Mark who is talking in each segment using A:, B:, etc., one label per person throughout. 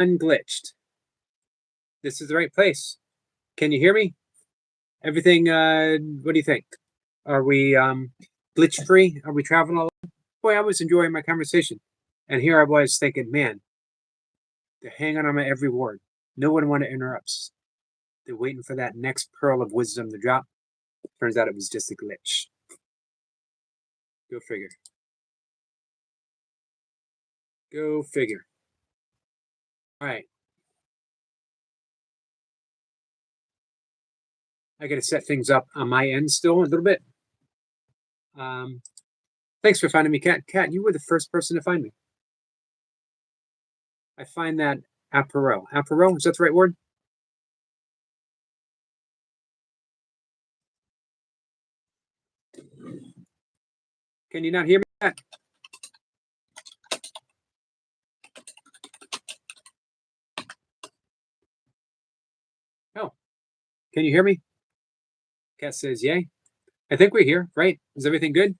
A: Unglitched. This is the right place. Can you hear me? Everything, what do you think? Are we glitch free? Are we traveling all? Boy, I was enjoying my conversation. And here I was thinking, man, they're hanging on my every word. No one want to interrupt. They're waiting for that next pearl of wisdom to drop. Turns out it was just a glitch. Go figure. Go figure. All right. I got to set things up on my end still a little bit. Um, Thanks for finding me, Kat. Kat, you were the first person to find me. I find that apparel. Apparel, is that the right word? Can you not hear me, Kat? Oh, can you hear me? Kat says, yay. I think we're here, right? Is everything good?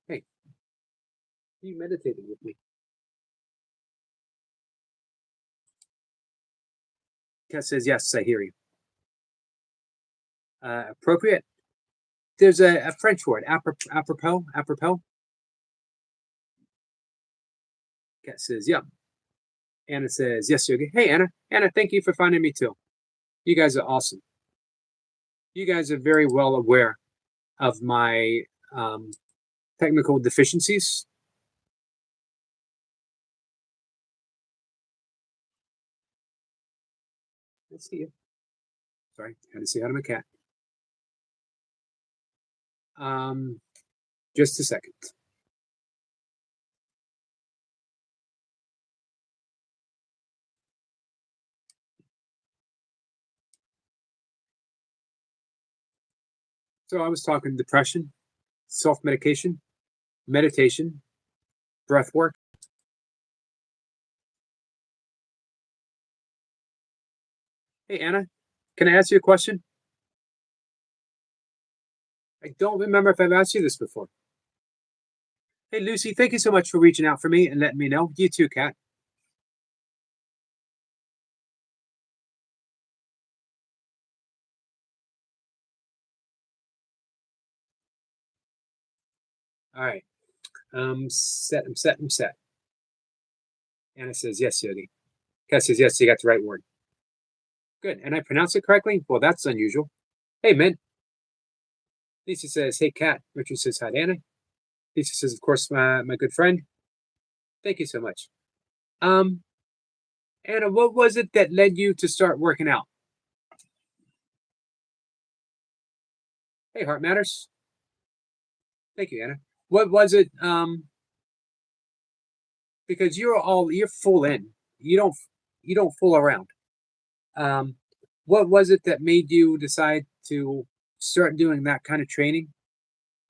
A: Hey, you meditated with me. Kat says, yes, I hear you. Appropriate. There's a French word, apropos, apropos. Kat says, yeah. Anna says, yes, Yogi. Hey, Anna. Anna, thank you for finding me too. You guys are awesome. You guys are very well aware of my technical deficiencies. Let's see you. Sorry, had to say hi to my cat. Just a second. So I was talking depression, self-medication, meditation, breath work. Hey, Anna, can I ask you a question? I don't remember if I've asked you this before. Hey, Lucy, thank you so much for reaching out for me and letting me know. You too, Kat. All right. I'm set. Anna says, yes, Yogi. Kat says, yes, you got the right word. Good. And I pronounce it correctly? Well, that's unusual. Hey, Mint. Lisa says, hey, Kat. Richard says, hi, Anna. Lisa says, of course, my good friend. Thank you so much. Anna, what was it that led you to start working out? Hey, Heart Matters. Thank you, Anna. What was it? Because you're full in. You don't fool around. Um, what was it that made you decide to start doing that kind of training?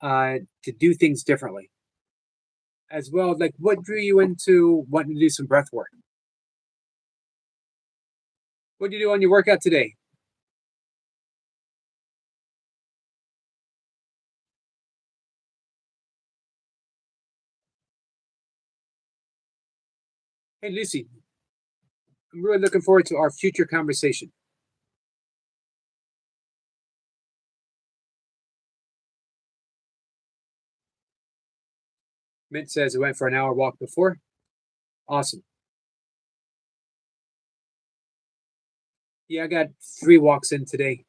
A: To do things differently, as well. Like, what drew you into wanting to do some breath work? What did you do on your workout today? Hey, Lucy, I'm really looking forward to our future conversation. Mint says I went for an hour walk before. Awesome. Yeah, I got 3 walks in today.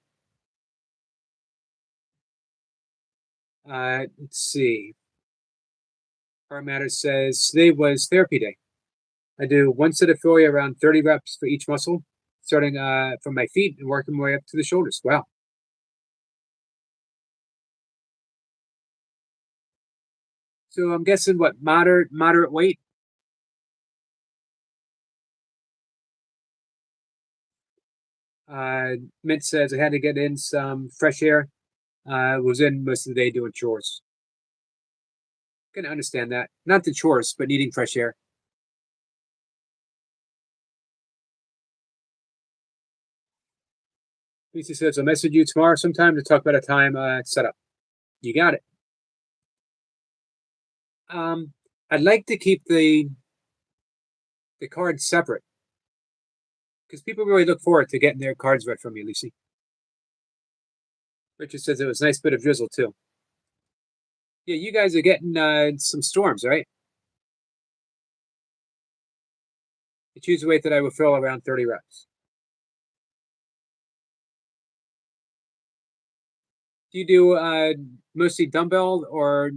A: Let's see. Heart Matters says today was therapy day. I do one set of Philly around 30 reps for each muscle, starting from my feet and working my way up to the shoulders. Wow. So I'm guessing what moderate weight. Mint says I had to get in some fresh air. Was in most of the day doing chores. Can understand that. Not the chores, but needing fresh air. Lisa says I'll message you tomorrow sometime to talk about a time setup. You got it. I'd like to keep the cards separate because people really look forward to getting their cards read from you, Lucy. Richard says it was a nice bit of drizzle too. Yeah, you guys are getting some storms, right? You choose a weight that I will fill around 30 reps. Do you do mostly dumbbell or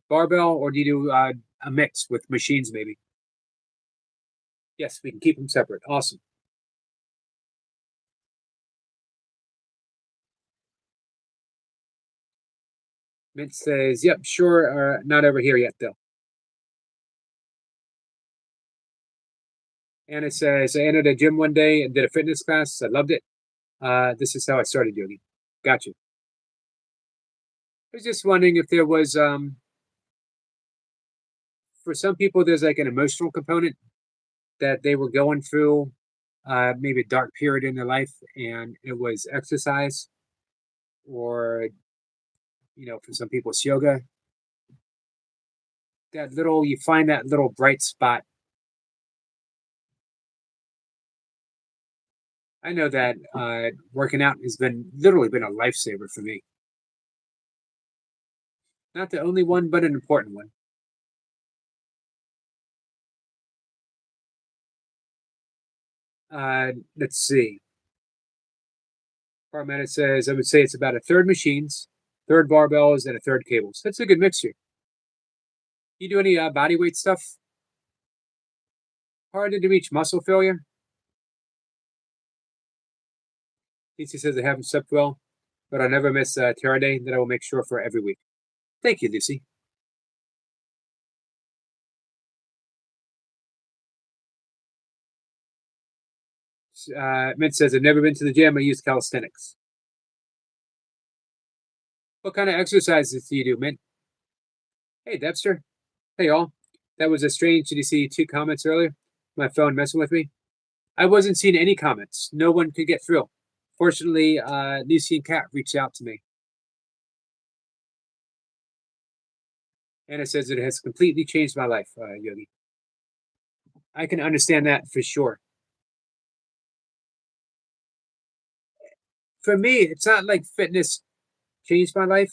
A: barbell, or do you do a mix with machines maybe? Yes, we can keep them separate. Awesome. Mint says, "Yep, sure. Not over here yet, though." Anna says, "I entered a gym one day and did a fitness class. I loved it. This is how I started yoga." Got you. I was just wondering if there was, for some people, there's like an emotional component that they were going through, maybe a dark period in their life, and it was exercise, or for some people, it's yoga. You find that little bright spot. I know that working out has been literally been a lifesaver for me. Not the only one, but an important one. Let's see. Parmeta says, I would say it's about a third machines, third barbells, and a third cables. That's a good mixture. You do any body weight stuff? Harder to reach muscle failure? Lisa says, I haven't slept well, but I never miss Terra Day that I will make sure for every week. Thank you, Lucy. Mint says, I've never been to the gym. I use calisthenics. What kind of exercises do you do, Mint? Hey, Debster. Hey, all. That was a strange. Did you see 2 comments earlier? My phone messing with me. I wasn't seeing any comments. No one could get through. Fortunately, Lucy and Kat reached out to me. Anna says it has completely changed my life, Yogi. I can understand that for sure. For me, it's not like fitness changed my life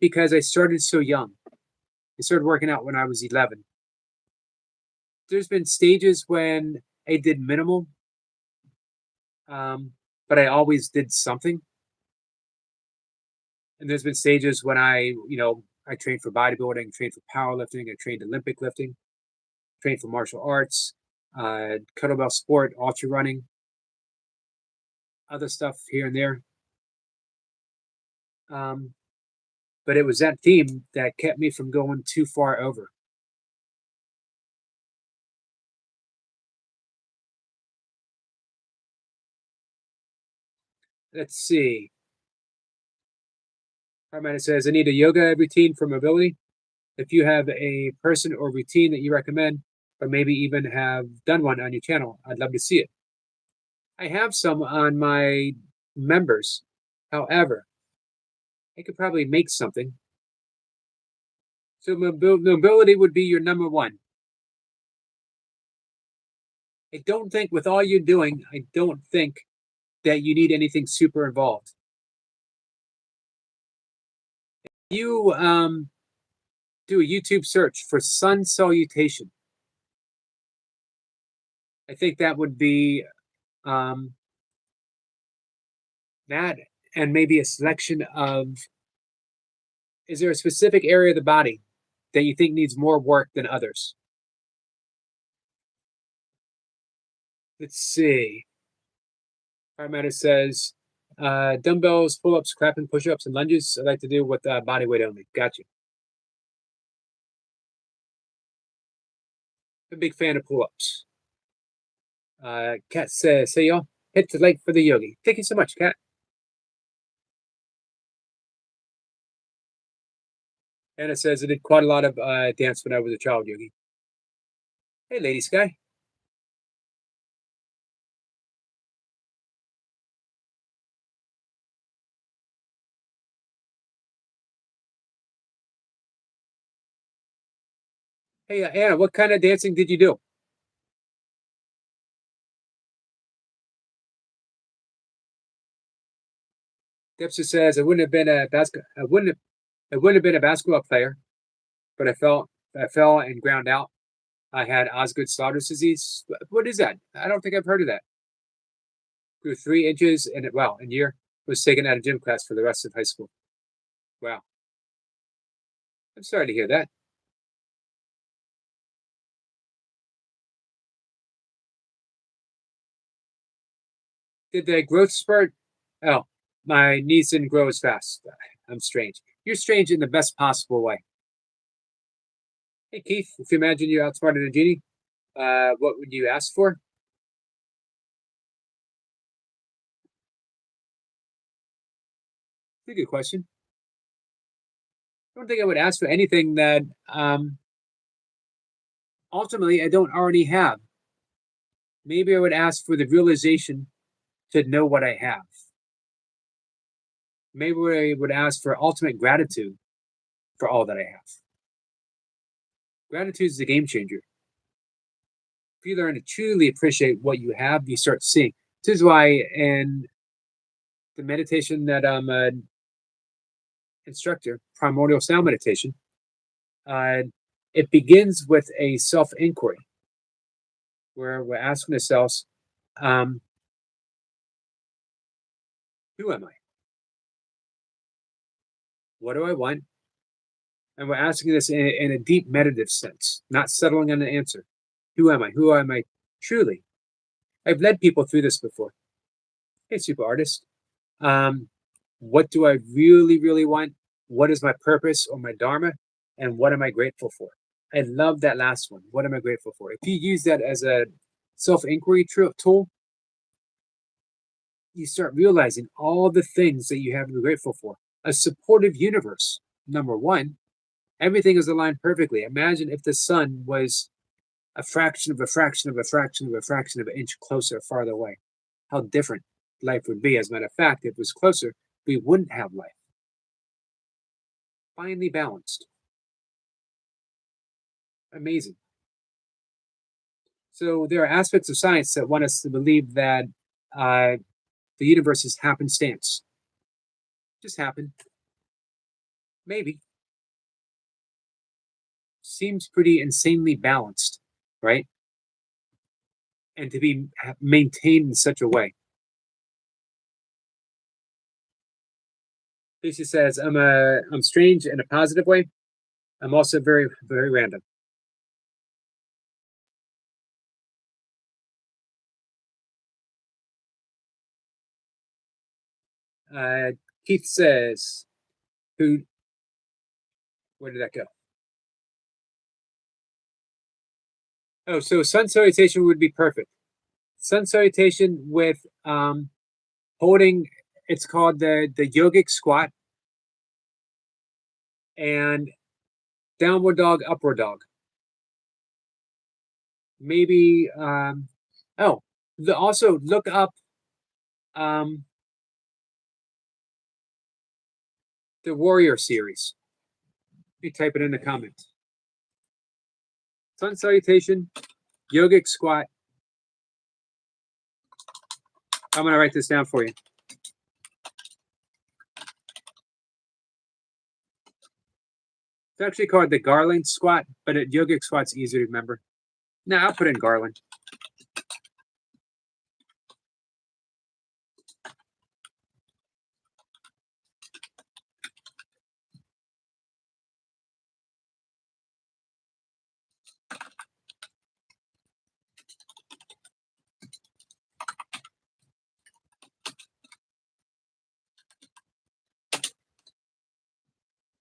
A: because I started so young. I started working out when I was 11. There's been stages when I did minimal, um, but I always did something. And there's been stages when I trained for bodybuilding, trained for powerlifting, I trained Olympic lifting, trained for martial arts, kettlebell sport, ultra running, other stuff here and there. Um, but it was that theme that kept me from going too far over. Let's see. Carmina says, I need a yoga routine for mobility. If you have a person or routine that you recommend, or maybe even have done one on your channel, I'd love to see it. I have some on my members. However, I could probably make something. So mobility would be your number one. I don't think with all you're doing, I don't think that you need anything super involved. You do a YouTube search for sun salutation. I think that would be um, that, and maybe a selection of. Is there a specific area of the body that you think needs more work than others? Let's see. Paramedic says dumbbells, pull ups, clapping, push ups, and lunges. I like to do with body weight only. Gotcha. I'm a big fan of pull ups. Kat says, "Say y'all, hit the like for the yogi." Thank you so much, Kat. Anna says I did quite a lot of dance when I was a child, yogi. Hey, Lady Sky. Hey, Anna, what kind of dancing did you do? Dipster says I wouldn't have been a basketball player, but I fell and ground out. I had Osgood-Schlatter's disease. What is that? I don't think I've heard of that. Grew 3 inches and in a year was taken out of gym class for the rest of high school. Wow, I'm sorry to hear that. Did the growth spurt? Oh, my knees didn't grow as fast. I'm strange. You're strange in the best possible way. Hey Keith, if you imagine you outsmarted a genie, what would you ask for? That's a good question. I don't think I would ask for anything that ultimately I don't already have. Maybe I would ask for the realization to know what I have. Maybe I would ask for ultimate gratitude for all that I have. Gratitude is the game changer. If you learn to truly appreciate what you have, you start seeing. This is why in the meditation that I'm an instructor, primordial sound meditation, uh, it begins with a self inquiry where we're asking ourselves, um, who am I? What do I want? And we're asking this in a deep meditative sense, not settling on an answer. Who am I? Who am I truly? I've led people through this before. Hey, super artist. Um, what do I really, really want? What is my purpose or my dharma? And what am I grateful for? I love that last one. What am I grateful for? If you use that as a self inquiry tool, you start realizing all the things that you have to be grateful for. A supportive universe, number one. Everything is aligned perfectly. Imagine if the sun was a fraction of a fraction of a fraction of a fraction of an inch closer, farther away. How different life would be. As a matter of fact, if it was closer, we wouldn't have life. Finely balanced. Amazing. So there are aspects of science that want us to believe that uh, the universe is happenstance. Just happened. Maybe. Seems pretty insanely balanced, right? And to be maintained in such a way. Lucy says, I'm strange in a positive way. I'm also very, very random. Uh, Keith says, who, where did that go? Oh, so sun salutation would be perfect. Sun salutation with holding, it's called the yogic squat and downward dog, upward dog. Maybe, oh, also look up um, the Warrior series. You type it in the comments. Sun salutation, yogic squat. I'm going to write this down for you. It's actually called the Garland squat, but yogic squat's easy to remember. Now I'll put in Garland.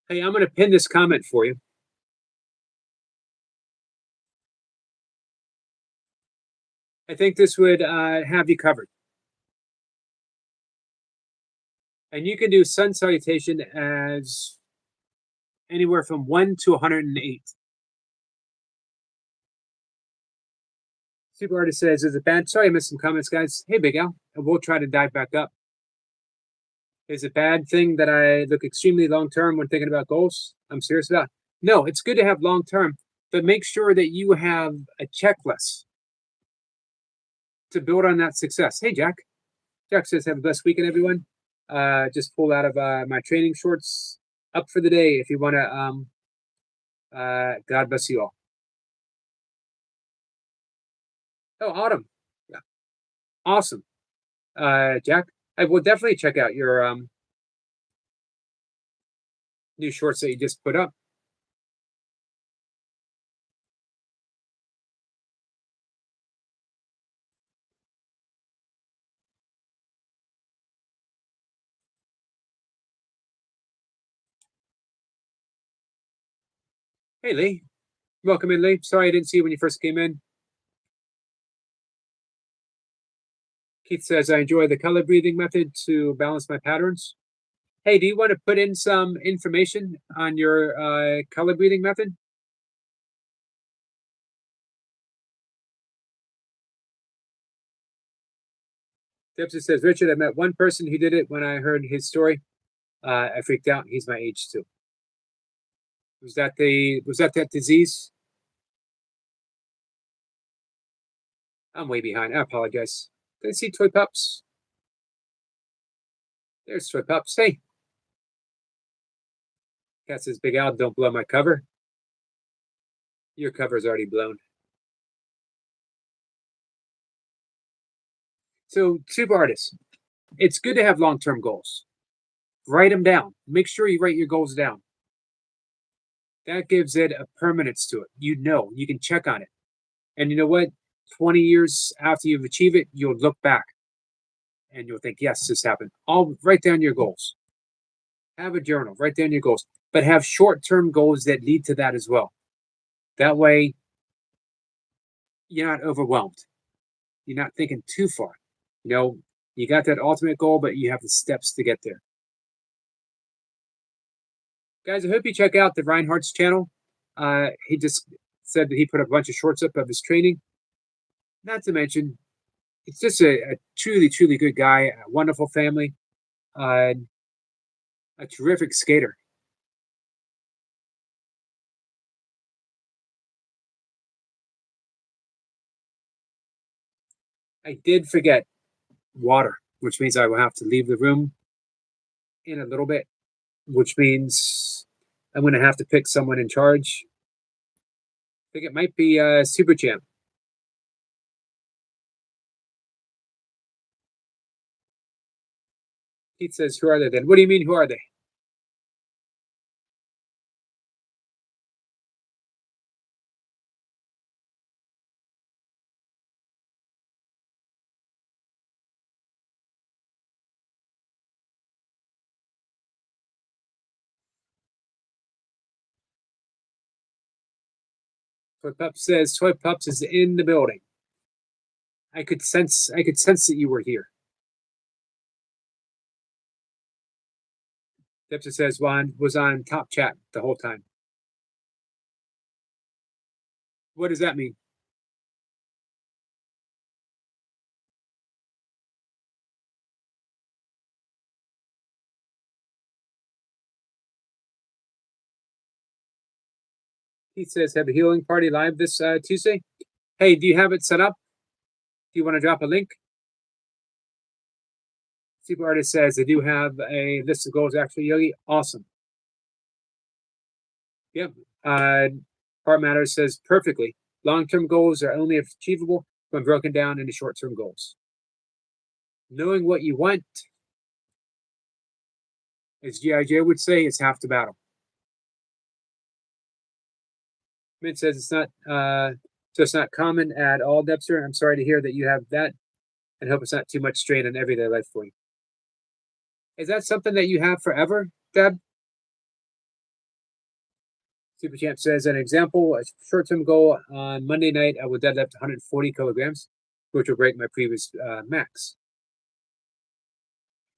A: Hey, I'm going to pin this comment for you. I think this would have you covered. And you can do sun salutation as anywhere from 1 to 108. Super Artist says, is it bad? Sorry, I missed some comments, guys. Hey, Big Al. And we'll try to dive back up. Is it a bad thing that I look extremely long term when thinking about goals? I'm serious about. No, it's good to have long term, but make sure that you have a checklist to build on that success. Hey, Jack. Jack says, have a blessed weekend, everyone. Just pulled out of my training shorts up for the day. If you want to, God bless you all. Oh, Autumn. Yeah. Awesome. Jack, I will definitely check out your new shorts that you just put up. Hey, Lee. Welcome in, Lee. Sorry I didn't see you when you first came in. Keith says, I enjoy the color breathing method to balance my patterns. Hey, do you want to put in some information on your color breathing method? Dempsey says, Richard, I met one person who did it. When I heard his story, I freaked out. He's my age too. Was that that disease? I'm way behind. I apologize. Did I see Toy Pups? There's Toy Pups. Hey. Cat says, Big Al, don't blow my cover. Your cover's already blown. So, super artists, it's good to have long-term goals. Write them down. Make sure you write your goals down. That gives it a permanence to it. You know, you can check on it. And you know what? 20 years after you've achieved it, you'll look back and you'll think, yes, this happened. I'll write down your goals. Have a journal, write down your goals, but have short-term goals that lead to that as well. That way, you're not overwhelmed. You're not thinking too far. You know, you got that ultimate goal, but you have the steps to get there. Guys, I hope you check out the Reinhardt's channel. He just said that he put a bunch of shorts up of his training. Not to mention, it's just a truly, truly good guy, a wonderful family, a terrific skater. I did forget water, which means I will have to leave the room in a little bit, which means I'm going to have to pick someone in charge. I think it might be Super Champ. Pete says, who are they then? What do you mean, who are they? Toy Pups says, Toy Pups is in the building. I could sense that you were here. Dipsa says Juan was on top chat the whole time. What does that mean? He says, have a healing party live this Tuesday. Hey, do you have it set up? Do you want to drop a link? Super Artist says, I do have a list of goals, actually, Yogi. Awesome. Yep. Part Matters says, perfectly. Long-term goals are only achievable when broken down into short-term goals. Knowing what you want, as G.I. would say, is half the battle. Mint says it's not so it's not common at all, Debster. I'm sorry to hear that you have that, and hope it's not too much strain on everyday life for you. Is that something that you have forever, Deb? Super Champ says an example, a short-term goal on Monday night, I will deadlift 140 kilograms, which will break my previous max.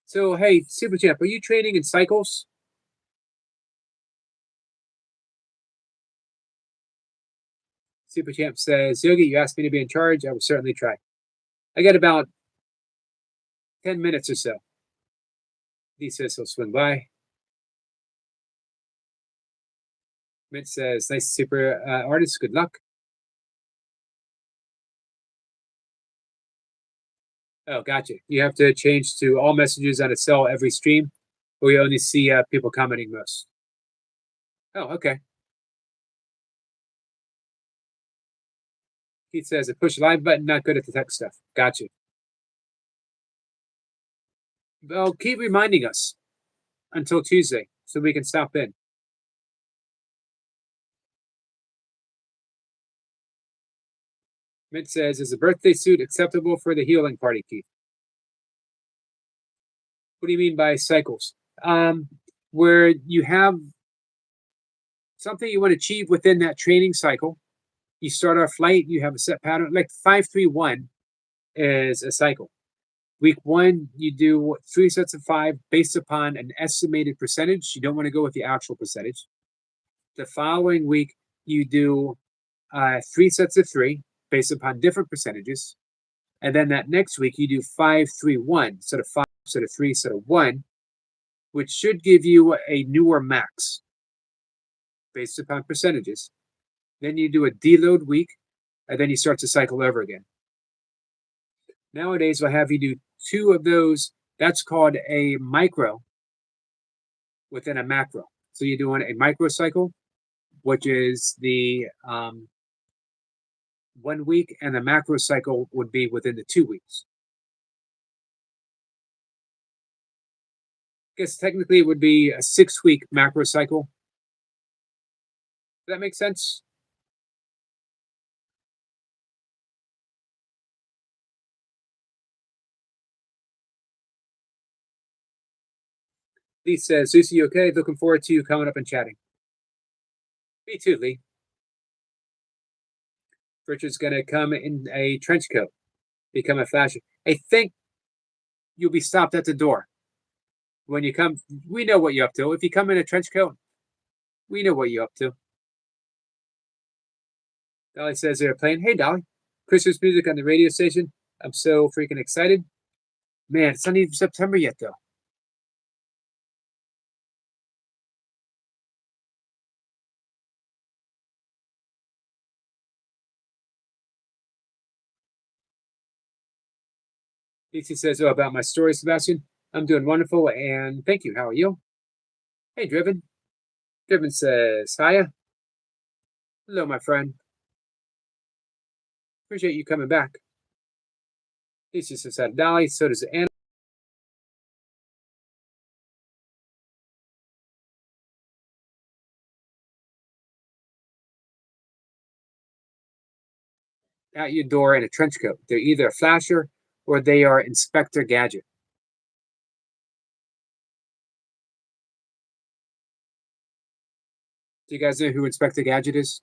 A: So hey, Super Champ, are you training in cycles? Super Champ says, Yogi, you asked me to be in charge. I will certainly try. I got about 10 minutes or so. He says he'll swing by. Mint says, nice super artist. Good luck. Oh, gotcha. You have to change to all messages on a cell every stream, or we only see people commenting most. Oh, okay. Keith says, a push live button, not good at the tech stuff. Gotcha. Well, keep reminding us until Tuesday so we can stop in. Mint says, is a birthday suit acceptable for the healing party, Keith? What do you mean by cycles? Where you have something you want to achieve within that training cycle. You start off light, you have a set pattern, like 5-3-1 is a cycle. Week 1, you do 3 sets of 5 based upon an estimated percentage. You don't want to go with the actual percentage. The following week, you do 3 sets of 3 based upon different percentages. And then that next week, you do 5-3-1, set of 5, set of 3, set of 1, which should give you a newer max based upon percentages. Then you do a deload week, and then you start to cycle over again. Nowadays, we'll have you do 2 of those. That's called a micro within a macro. So you're doing a micro cycle, which is the 1 week, and the macro cycle would be within the 2 weeks. I guess technically it would be a 6-week macro cycle. Does that make sense? Lee says, Susie, you okay? Looking forward to you coming up and chatting. Me too, Lee. Richard's going to come in a trench coat, become a fashion. I think you'll be stopped at the door. When you come, we know what you're up to. If you come in a trench coat, we know what you're up to. Dolly says they're playing. Hey, Dolly. Christmas music on the radio station. I'm so freaking excited. Man, it's not even September yet, though. DC says, oh, about my story, Sebastian. I'm doing wonderful, and thank you. How are you? Hey, Driven. Driven says, hiya. Hello, my friend. Appreciate you coming back. DC says, hi, Dolly. So does Anna. At your door in a trench coat. They're either a flasher or they are Inspector Gadget. Do you guys know who Inspector Gadget is?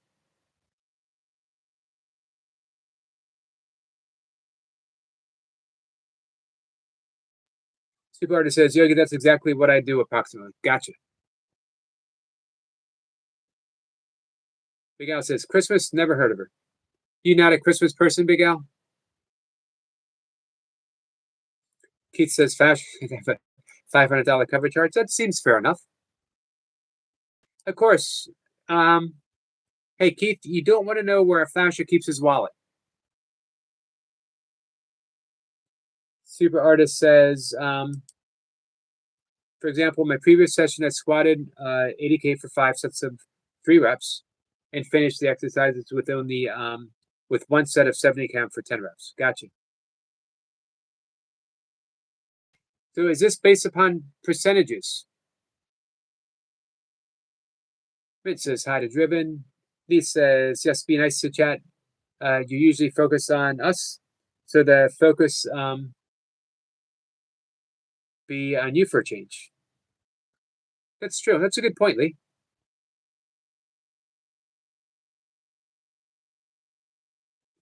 A: Super Artist says, Yogi, that's exactly what I do approximately. Gotcha. Big Al says, Christmas, never heard of her. You not a Christmas person, Big Al? Keith says, fashion, $500 cover charge. That seems fair enough. Of course. Hey, Keith, you don't want to know where a flasher keeps his wallet. Super Artist says, for example, my previous session, I squatted 80K for 5 sets of 3 reps and finished the exercises with only with 1 set of 70 count for 10 reps. Gotcha. So is this based upon percentages? It says hi to Driven. Lee says, yes, be nice to chat. You usually focus on us. So the focus be on you for a change. That's true. That's a good point, Lee.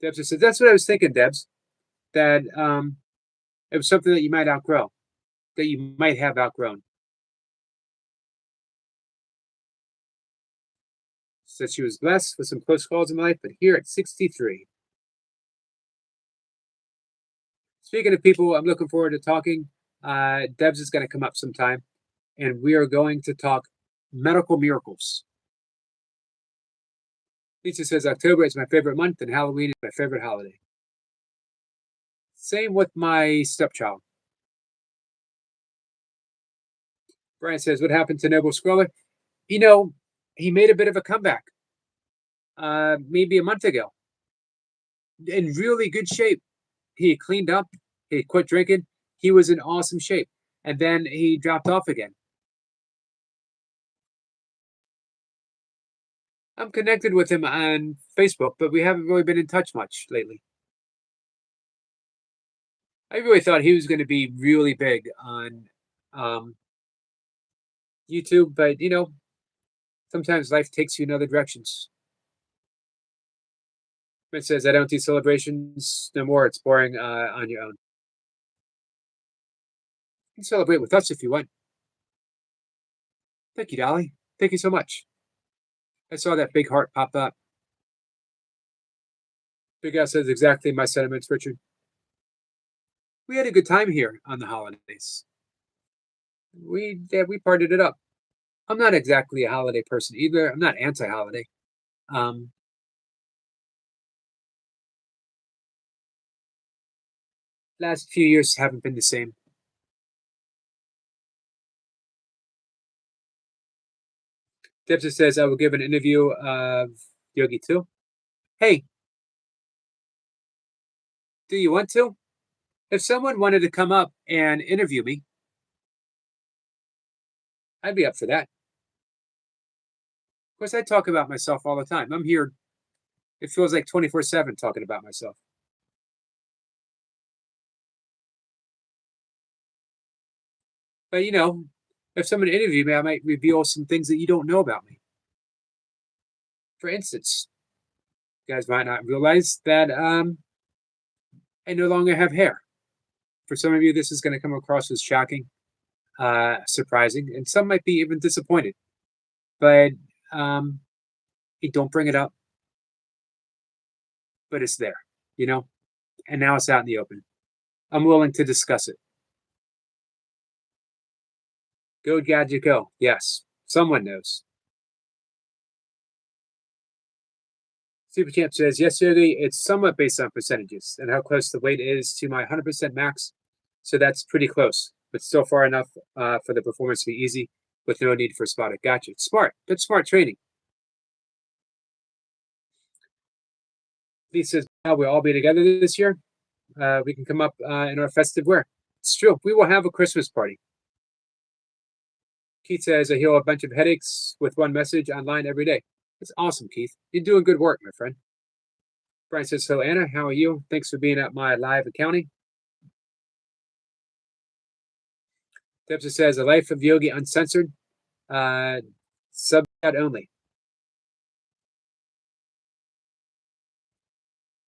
A: Debs said, that's what I was thinking, Debs. That it was something that you might outgrow, that you might have outgrown. Said she was blessed with some close calls in life, but here at 63. Speaking of people, I'm looking forward to talking. Debs is going to come up sometime, and we are going to talk medical miracles. Lisa says October is my favorite month and Halloween is my favorite holiday. Same with my stepchild. Brian says, what happened to Noble Scroller? You know, he made a bit of a comeback maybe a month ago in really good shape. He cleaned up, he quit drinking, he was in awesome shape. And then he dropped off again. I'm connected with him on Facebook, but we haven't really been in touch much lately. I really thought he was going to be really big on um, YouTube, but sometimes life takes you in other directions. It says, I don't do celebrations no more. It's boring on your own. You can celebrate with us if you want. Thank you, Dolly. Thank you so much. I saw that big heart pop up. Big Al says exactly my sentiments, Richard. We had a good time here on the holidays. We partied it up. I'm not exactly a holiday person either. I'm not anti-holiday. Um, last few years haven't been the same. Debsa says I will give an interview of Yogi too. Hey, do you want to? If someone wanted to come up and interview me, I'd be up for that. Of course, I talk about myself all the time. I'm here. It feels like 24/7 talking about myself. But if someone interviewed me, I might reveal some things that you don't know about me. For instance, you guys might not realize that I no longer have hair. For some of you, this is going to come across as shocking, surprising, and some might be even disappointed. But don't bring it up. But it's there, you know, and now it's out in the open. I'm willing to discuss it. Go gadget go. Yes, someone knows. Super Champ says yesterday it's somewhat based on percentages and how close the weight is to my 100% max. So that's pretty close, but still far enough for the performance to be easy with no need for spotted. Gotcha. Smart. Good smart training. Lee says, now we'll all be together this year. We can come up in our festive wear. It's true. We will have a Christmas party. Keith says, I heal a bunch of headaches with one message online every day. It's awesome, Keith. You're doing good work, my friend. Brian says, hello, Anna. How are you? Thanks for being at my live accounting. Debsa says, A Life of Yogi Uncensored, sub chat only.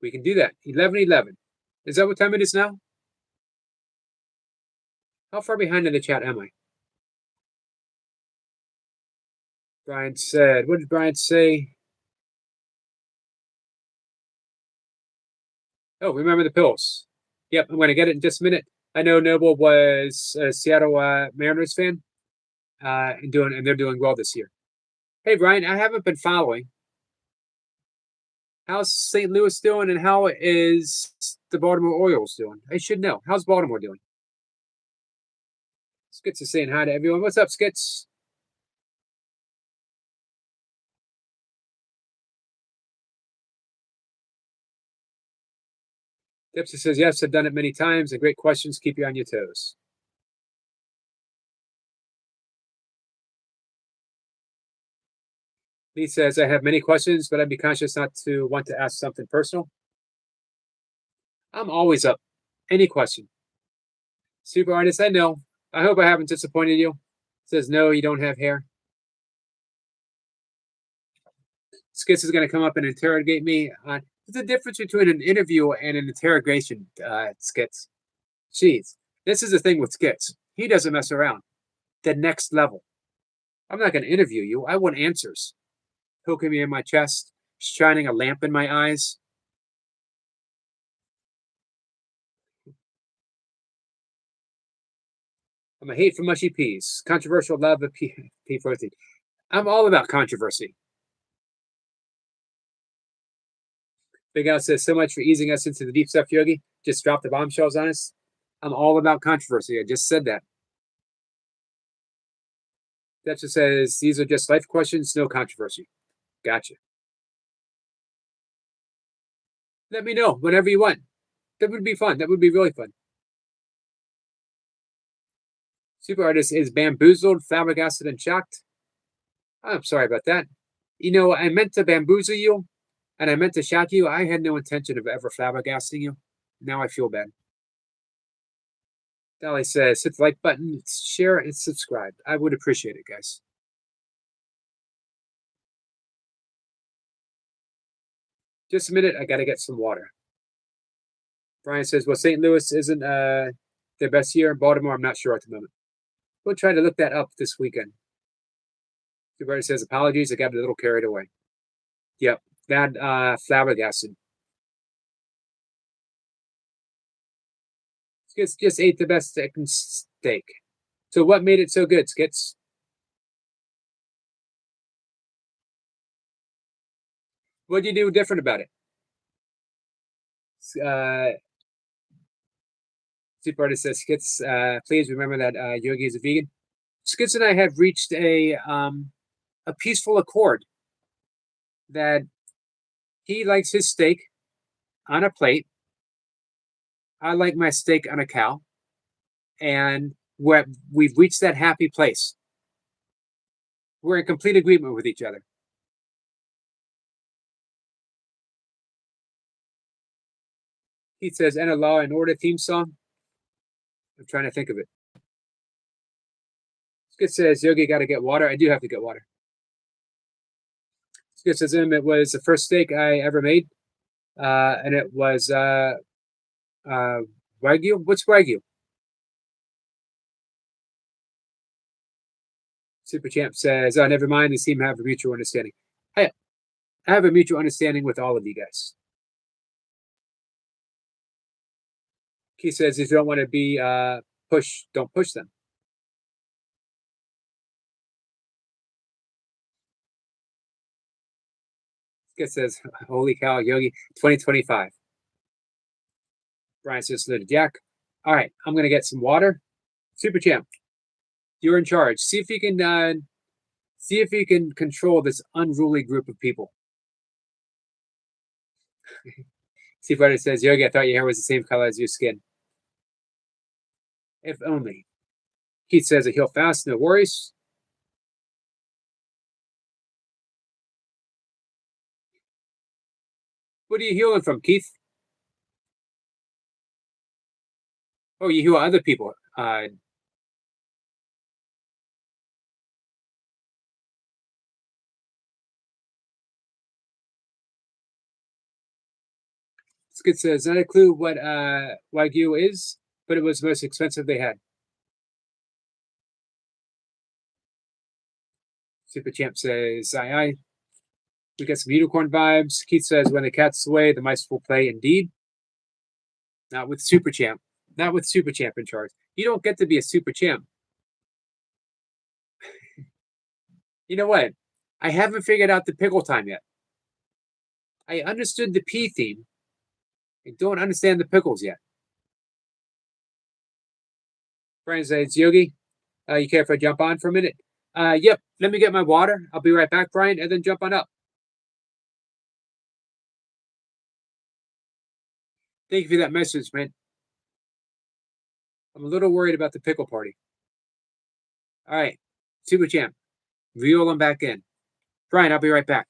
A: We can do that. 11:11. Is that what time it is now? How far behind in the chat am I? Brian said, what did Brian say? Oh, remember the pills. Yep, I'm going to get it in just a minute. I know Noble was a Seattle Mariners fan, and they're doing well this year. Hey, Brian, I haven't been following. How's St. Louis doing, and how is the Baltimore Orioles doing? I should know. How's Baltimore doing? Skits is saying hi to everyone. What's up, Skits? Dipsy says, yes, I've done it many times, and great questions keep you on your toes. Lee says, I have many questions, but I'd be conscious not to want to ask something personal. I'm always up. Any question. Super artist, I know. I hope I haven't disappointed you. Says, no, you don't have hair. Skits is going to come up and interrogate me. There's a difference between an interview and an interrogation, Skits. Jeez, this is the thing with Skits. He doesn't mess around. The next level. I'm not going to interview you. I want answers. Poking me in my chest, shining a lamp in my eyes. I'm a hate for mushy peas. Controversial love of pea protein. I'm all about controversy. Big Al says, so much for easing us into the deep stuff, Yogi. Just drop the bombshells on us. I'm all about controversy. I just said that. That just says, these are just life questions, no controversy. Gotcha. Let me know whenever you want. That would be fun. That would be really fun. Super Artist is bamboozled, flabbergasted, and shocked. I'm sorry about that. You know, I meant to bamboozle you, and I meant to shock you. I had no intention of ever flabbergasting you. Now I feel bad. Dolly says, hit the like button, share, and subscribe. I would appreciate it, guys. Just a minute. I got to get some water. Brian says, well, St. Louis isn't their best year. Baltimore, I'm not sure at the moment. We'll try to look that up this weekend. Everybody says, apologies. I got a little carried away. Yep. That flabbergasted. Skits just ate the best steak. So what made it so good, Skits? What did you do different about it? Super Artist says, Skits, please remember that Yogi is a vegan. Skits and I have reached a peaceful accord that he likes his steak on a plate. I like my steak on a cow. And we've reached that happy place. We're in complete agreement with each other. He says, and a Law and Order theme song. I'm trying to think of it. Skit says, Yogi got to get water. I do have to get water. Skit says, it was the first steak I ever made. And it was Wagyu. What's Wagyu? Super Champ says, oh, never mind. They seem to have a mutual understanding. I have a mutual understanding with all of you guys. He says, if you don't want to be pushed, don't push them. Skit says, holy cow, Yogi, 2025. Brian says, to Jack, all right, I'm going to get some water. Super Champ, you're in charge. See if you can control this unruly group of people. Steve Ryder says, Yogi, I thought your hair was the same color as your skin. If only. Keith says, he'll fast, no worries. What are you healing from, Keith? Oh, you heal other people. Skid says, not a clue what Wagyu is, but it was the most expensive they had. Super Champ says, aye. We got some unicorn vibes. Keith says, when the cat's away, the mice will play indeed. Not with Super Champ. Not with Super Champ in charge. You don't get to be a Super Champ. You know what? I haven't figured out the pickle time yet. I understood the pea theme. I don't understand the pickles yet. Brian says, Yogi, you care if I jump on for a minute? Yep. Let me get my water. I'll be right back, Brian, and then jump on up. Thank you for that message, man. I'm a little worried about the pickle party. All right. Super Champ, reel them back in. Brian, I'll be right back.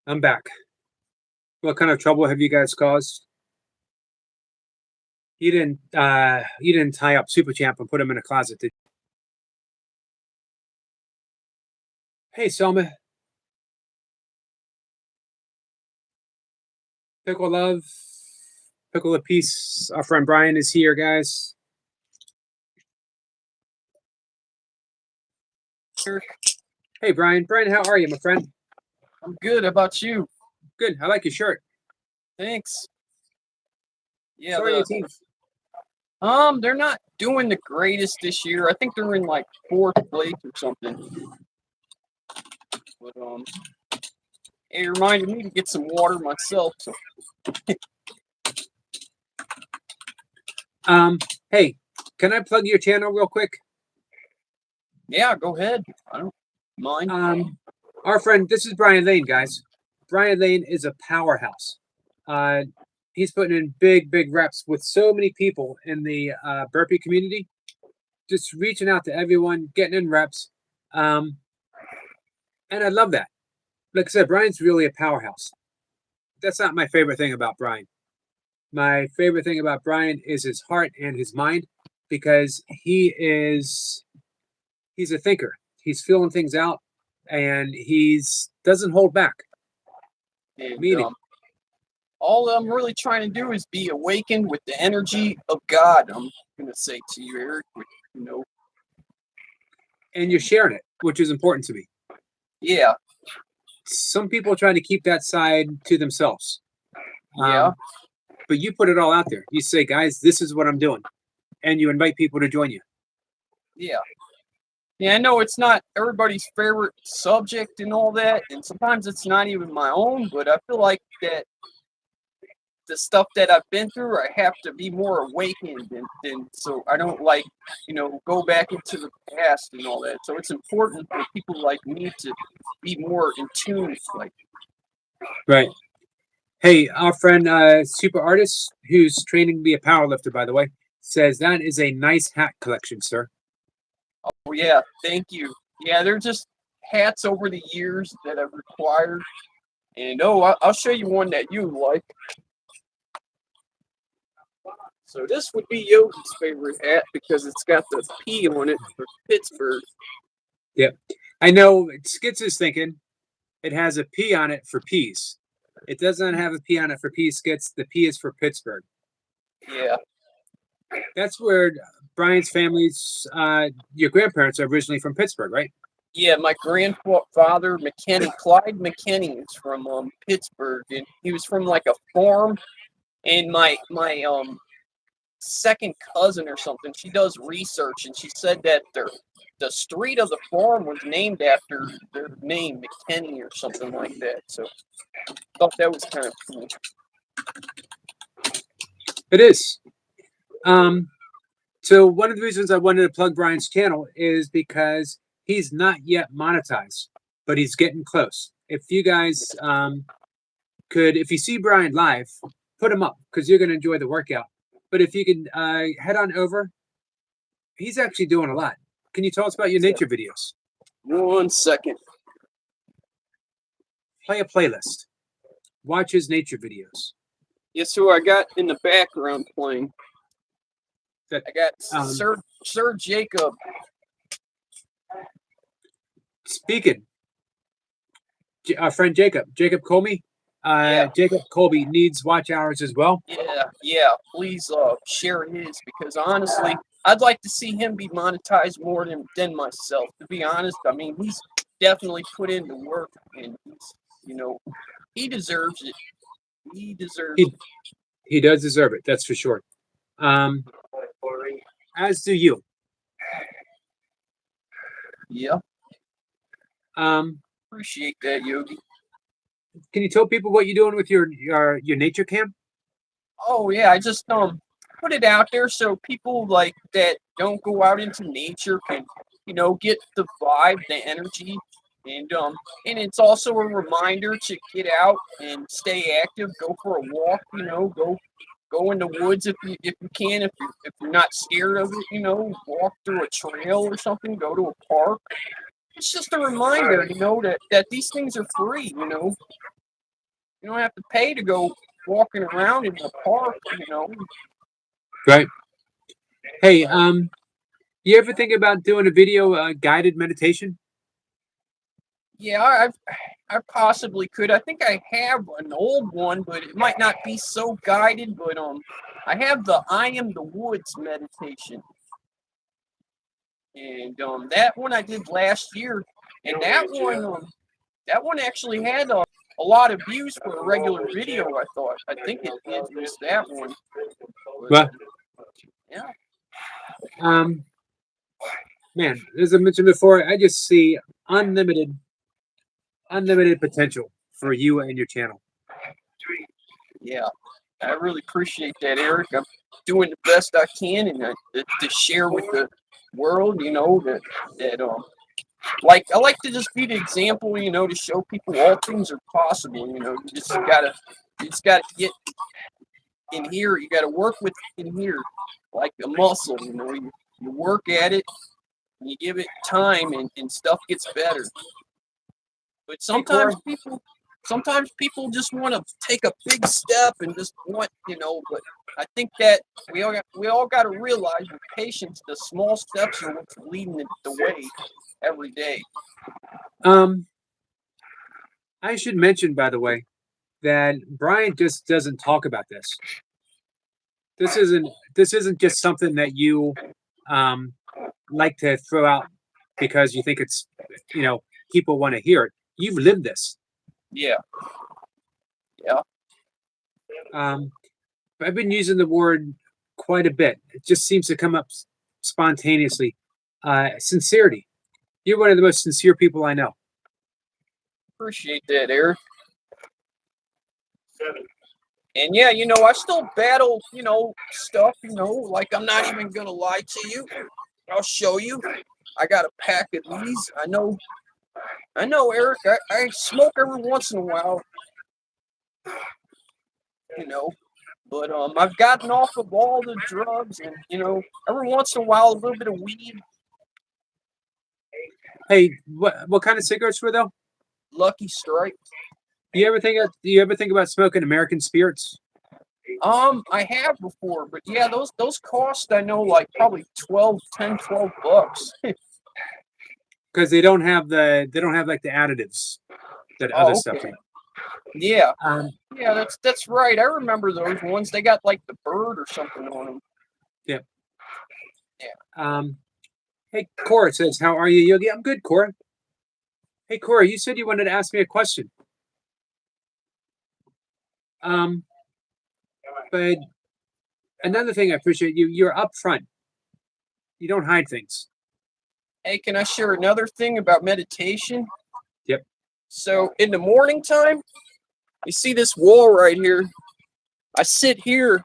A: I'm back. What kind of trouble have you guys caused? You didn't tie up Super Champ and put him in a closet, did you? Hey, Selma. Pickle Love. Pickle of Peace. Our friend Brian is here, guys. Hey, Brian. Brian, how are you, my friend?
B: I'm good. How about you?
A: Good. I like your shirt.
B: Thanks. Yeah,
A: So are your teams.
B: they're not doing the greatest this year. I think they're in like fourth place or something. But it reminded me to get some water myself. So
A: Hey, can I plug your channel real quick?
B: yeah, go ahead. I don't mind.
A: Our friend, this is Brian Lane, guys. Brian Lane is a powerhouse. He's putting in big reps with so many people in the burpee community, just reaching out to everyone, getting in reps. And I love that. Like I said, Brian's really a powerhouse. That's not my favorite thing about Brian. My favorite thing about Brian is his heart and his mind, because he's a thinker. He's feeling things out, and he's doesn't hold back.
B: And
A: Meaning,
B: all I'm really trying to do is be awakened with the energy of God. I'm gonna say to you, Eric. You know,
A: and you're sharing it, which is important to me.
B: yeah,
A: Some people try to keep that side to themselves.
B: yeah.
A: But you put it all out there. You say, guys, this is what I'm doing. And you invite people to join you.
B: Yeah. Yeah, I know it's not everybody's favorite subject and all that, and sometimes it's not even my own, but I feel like that the stuff that I've been through, I have to be more awakened and so I don't like, go back into the past and all that. So it's important for people like me to be more in tune, like,
A: Right. Hey, our friend Super Artist, who's training to be a powerlifter, by the way, says that is a nice hat collection, sir.
B: oh yeah, thank you. Yeah, they're just hats over the years that I've required. And I'll show you one that you like. So this would be Yogi's favorite hat because it's got the P on it for Pittsburgh.
A: Yep. I know Skits is thinking it has a P on it for peas. It doesn't have a P on it for peas, Skits. The P is for Pittsburgh.
B: Yeah.
A: That's where Brian's family's, your grandparents are originally from Pittsburgh, right?
B: Yeah, my grandfather, Clyde McKinney, is from Pittsburgh, and he was from like a farm. And my second cousin or something, she does research, and she said that the street of the farm was named after their name, McKinney or something like that. So I thought that was kind of cool.
A: It is. So one of the reasons I wanted to plug Brian's channel is because he's not yet monetized, but he's getting close. If you guys if you see Brian live, put him up because you're going to enjoy the workout. But if you can head on over, he's actually doing a lot. Can you tell us about your nature videos?
B: 1 second.
A: Play a playlist. Watch his nature videos.
B: Guess who I got in the background playing? I got Sir Jacob.
A: Speaking, our friend Jacob Colby.
B: Yeah.
A: Jacob Colby needs watch hours as well.
B: Yeah. Please share his, because honestly, I'd like to see him be monetized more than myself. To be honest, I mean, he's definitely put in the work, and he deserves it. He deserves it.
A: He does deserve it. That's for sure. As do you.
B: Yeah. Appreciate that, Yogi.
A: Can you tell people what you're doing with your nature cam?
B: Oh yeah, I just put it out there so people like that don't go out into nature can get the vibe, the energy, and it's also a reminder to get out and stay active, go for a walk, go in the woods if you can, if you're not scared of it, walk through a trail or something, go to a park. It's just a reminder, that these things are free, You don't have to pay to go walking around in the park. You know.
A: Right. Hey, you ever think about doing a video guided meditation?
B: Yeah, I possibly could. I think I have an old one, but it might not be so guided. But I have the I Am the Woods meditation, and that one I did last year, and that one actually had a lot of views for a regular video. I think it was that one. But,
A: Well,
B: yeah,
A: um, man, as I mentioned before, I just see unlimited, unlimited potential for you and your channel.
B: yeah. I really appreciate that, Eric. I'm doing the best I can, and to share with the world, you know, that like I like to just be the example, you know, to show people all things are possible. You know, you just gotta get in here. You gotta work with in here, like a muscle. You know, you work at it, and you give it time, and stuff gets better. But sometimes people just want to take a big step and just want, you know. But I think that we all got to realize with patience, the small steps are what's leading the way every day.
A: Um, I should mention, by the way, that Brian just doesn't talk about this. This isn't just something that you um, like to throw out because you think it's people want to hear it. You've lived this.
B: Yeah, yeah,
A: Um, I've been using the word quite a bit. It just seems to come up spontaneously. Sincerity. You're one of the most sincere people I know.
B: appreciate that, Eric. And yeah, you know, I still battle, you know, stuff, you know, like I'm not even gonna lie to you. I'll show you. I got a pack of these. I know, Eric. I smoke every once in a while, you know, but I've gotten off of all the drugs, and you know, every once in a while, a little bit of weed.
A: Hey, what kind of cigarettes were though?
B: Lucky Strike.
A: Do you ever think about smoking American spirits?
B: I have before, but yeah, those cost I know like probably 12 bucks.
A: Because they don't have like the additives that other
B: Oh,
A: stuff
B: okay.
A: does.
B: Yeah,
A: Um,
B: yeah, that's right. I remember those ones. They got like the bird or something on them.
A: yeah.
B: Yeah.
A: Hey, Cora says, "How are you, Yogi?" I'm good, Cora. Hey, Cora, you said you wanted to ask me a question. Um, but another thing I appreciate you're upfront. You don't hide things.
B: Hey, can I share another thing about meditation?
A: Yep.
B: So in the morning time, you see this wall right here. I sit here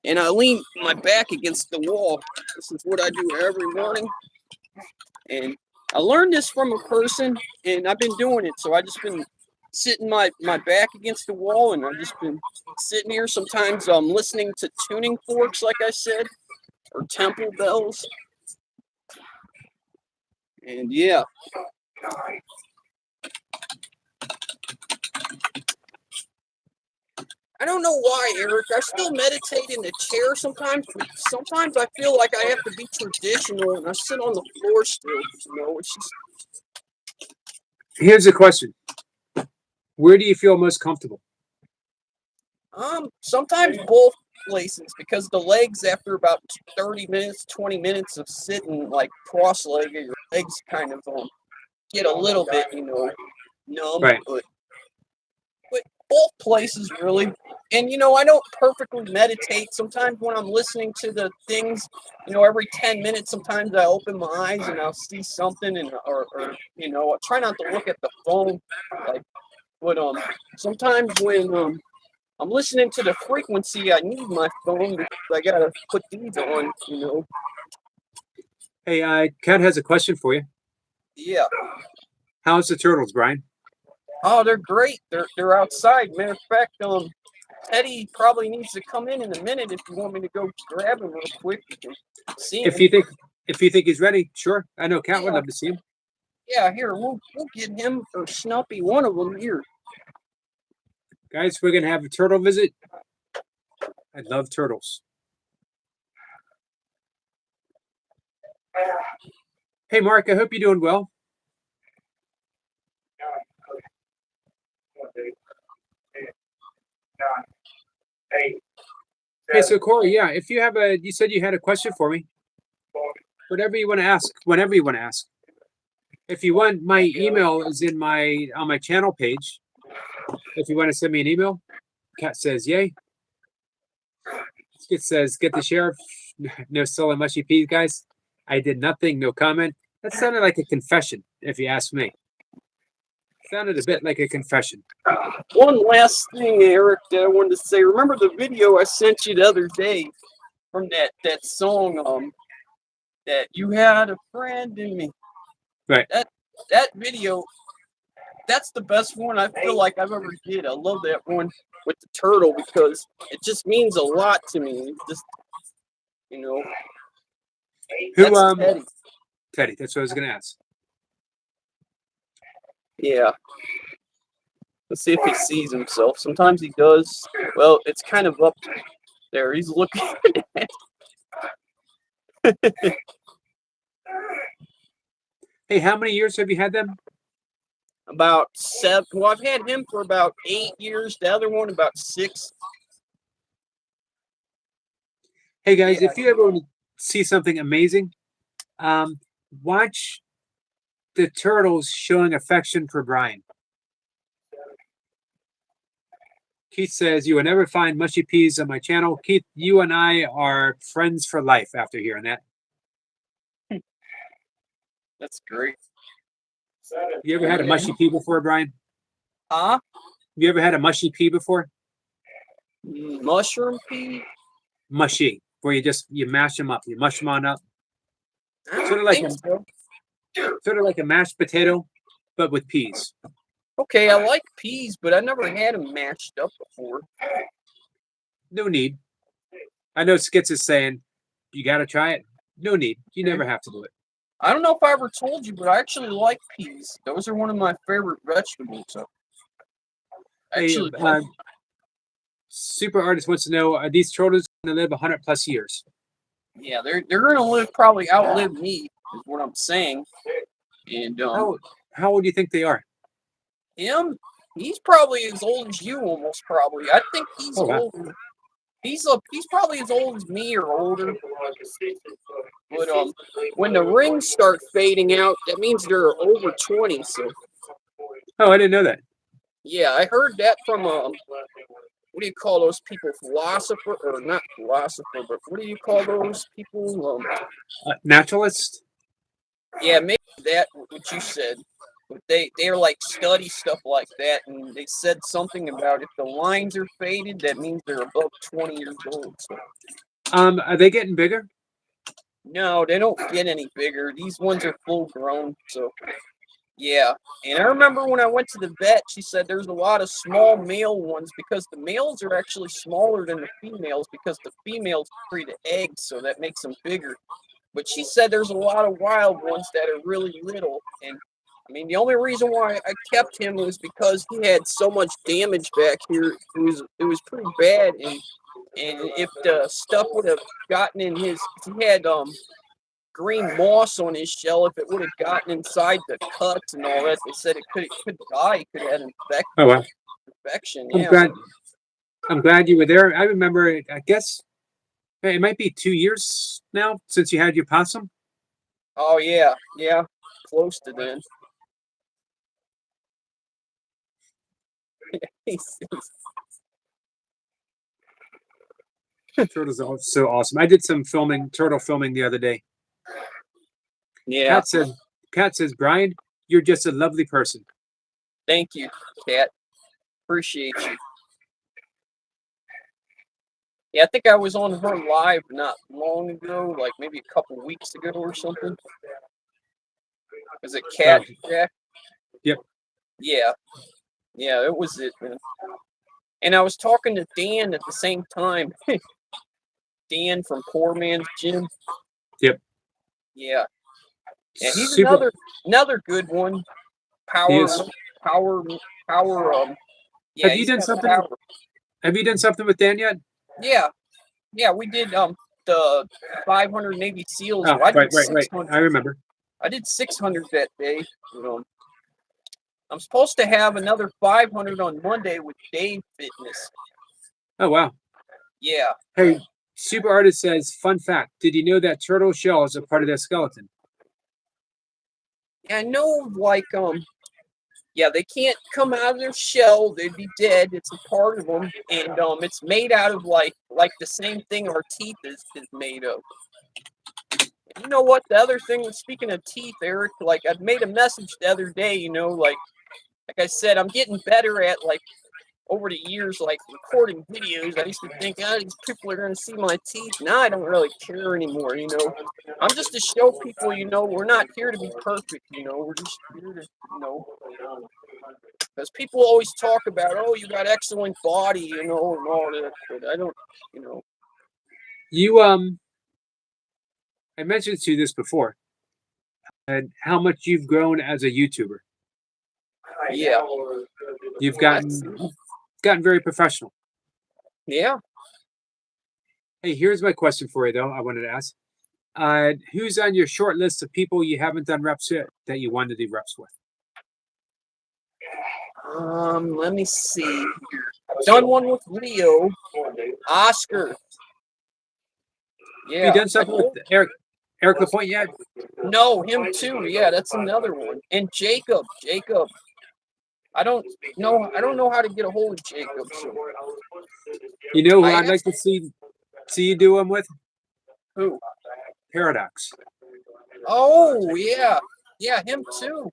B: and I lean my back against the wall. This is what I do every morning. And I learned this from a person, and I've been doing it. So I just been sitting my back against the wall, and I've just been sitting here. Sometimes I'm listening to tuning forks, like I said, or temple bells. And yeah, I don't know why, Eric. I still meditate in the chair sometimes, but sometimes I feel like I have to be traditional, and I sit on the floor still. You know, it's just
A: Here's the question: where do you feel most comfortable?
B: sometimes both places because the legs after about 30 minutes, 20 minutes of sitting like cross-legged, your legs kind of get a little bit, you know, numb,
A: Right.
B: but both places really. And you know, I don't perfectly meditate. Sometimes when I'm listening to the things, you know, every 10 minutes, sometimes I open my eyes and I'll see something, and or you know, I try not to look at the phone, like. But sometimes when I'm listening to the frequency, I need my phone because I gotta put these on. You know.
A: Hey, Kat has a question for you.
B: Yeah.
A: How's the turtles, Brian?
B: Oh, they're great. They're outside. Matter of fact, Teddy probably needs to come in a minute if you want me to go grab him real quick. You can see him.
A: If you think he's ready, sure. I know Kat would
B: Yeah.
A: love to see him.
B: Yeah, here we'll get him or Snuppy, one of them here.
A: Guys, we're gonna have a turtle visit. I love turtles. Hey, Mark. I hope you're doing well. Hey, so Corey, yeah, if you have you said you had a question for me. Whatever you want to ask, whenever you want to ask. If you want, my email is on my channel page. If you want to send me an email, Kat says yay. It says get the sheriff. No stolen mushy peas, guys. I did nothing. No comment. That sounded like a confession, if you ask me. Sounded a bit like a confession.
B: One last thing, Eric, that I wanted to say. Remember the video I sent you the other day from that song, that you had a friend in me.
A: Right.
B: That video, that's the best one I feel like I've ever did. I love that one with the turtle because it just means a lot to me. It just, you know.
A: Who
B: That's Teddy.
A: Teddy. That's what I was gonna ask.
B: Yeah. Let's see if he sees himself. Sometimes he does. Well, it's kind of up there. He's looking at
A: Hey, how many years have you had them?
B: about 7. Well, I've had him for about 8 years. The other one about 6.
A: Hey guys,
B: Yeah.
A: if you ever want to see something amazing, watch the turtles showing affection for Brian. Keith says, you will never find mushy peas on my channel. Keith, you and I are friends for life after hearing that.
B: That's great.
A: You ever had a mushy pea before, Brian?
B: Huh?
A: You ever had a mushy pea before?
B: Mushroom pea?
A: Mushy, where you mash them up, you mush them on up.
B: I don't
A: Sort of like
B: think so.
A: Sort of like a mashed potato, but with peas.
B: Okay, I like peas, but I never had them mashed up before.
A: No need. I know Skits is saying, you got to try it. No need. You never have to do it.
B: I don't know if I ever told you, but I actually like peas. Those are one of my favorite vegetables. So. Actually,
A: Hey, Super Artist wants to know, are these turtles going to live 100 plus years?
B: yeah, they're going to probably outlive me, is what I'm saying. And
A: How old do you think they are?
B: him, he's probably as old as you, almost probably. I think he's older. He's probably as old as me or older. But when the rings start fading out, that means they're over 20. So.
A: Oh, I didn't know that.
B: Yeah, I heard that from what do you call those people? Philosopher or not philosopher, but what do you call those people?
A: Naturalist?
B: Yeah, maybe that what you said. But they're like study stuff like that, and they said something about if the lines are faded, that means they're above 20 years old. So.
A: Are they getting bigger?
B: No, they don't get any bigger. These ones are full grown, so yeah. And I remember when I went to the vet, she said there's a lot of small male ones because the males are actually smaller than the females because the females breed the eggs, so that makes them bigger. But she said there's a lot of wild ones that are really little, and I mean, the only reason why I kept him was because he had so much damage back here. It was pretty bad, and if the stuff would have gotten in his, he had green moss on his shell. If it would have gotten inside the cuts and all that, they said it could die. It could have had infection. Yeah.
A: I'm glad you were there. I remember. I guess it might be 2 years now since you had your possum.
B: Oh yeah, close to then.
A: Turtles are so awesome. I did some turtle filming the other day.
B: Yeah.
A: Kat says, Brian, you're just a lovely person.
B: Thank you, Kat. Appreciate you. Yeah, I think I was on her live not long ago, like maybe a couple weeks ago or something. Was it Kat Jack?
A: Yep.
B: Yeah, it was it, man. And I was talking to Dan at the same time. Dan from Poor Man's Gym.
A: Yep.
B: Yeah. Yeah, he's another good one. Power Yeah,
A: Have you
B: he's
A: done
B: got
A: something?
B: power.
A: Have you done something with Dan yet?
B: Yeah, yeah, we did the 500 Navy SEALs.
A: Oh,
B: I did
A: right.
B: 600.
A: I remember.
B: I did 600 that day. I'm supposed to have another 500 on Monday with Dave Fitness.
A: Oh wow.
B: Yeah.
A: Hey, Super Artist says, fun fact: did you know that turtle shells are part of their skeleton?
B: I know, like, yeah, they can't come out of their shell; they'd be dead. It's a part of them, and it's made out of like the same thing our teeth is made of. And you know what? The other thing, speaking of teeth, Eric, like I made a message the other day. Like I said, I'm getting better at like over the years, like recording videos. I used to think, oh, these people are going to see my teeth. Now I don't really care anymore. I'm just to show people, we're not here to be perfect. We're just here to, because people always talk about, oh, you got excellent body, and all that. But I don't, you know.
A: You I mentioned to you this before, and how much you've grown as a YouTuber.
B: Yeah.
A: You've gotten very professional.
B: Yeah.
A: Hey, here's my question for you, though. I wanted to ask, who's on your short list of people you haven't done reps yet that you want to do reps with?
B: Let me see. I've done one with Leo, Oscar. Yeah.
A: Have you done something with Eric Lapointe yet?
B: No, him too. Yeah, that's another one. And Jacob. I don't know how to get a hold of Jacob. So.
A: You know who I'd like to see you do them with?
B: Who?
A: Paradox.
B: Oh yeah, yeah, him too.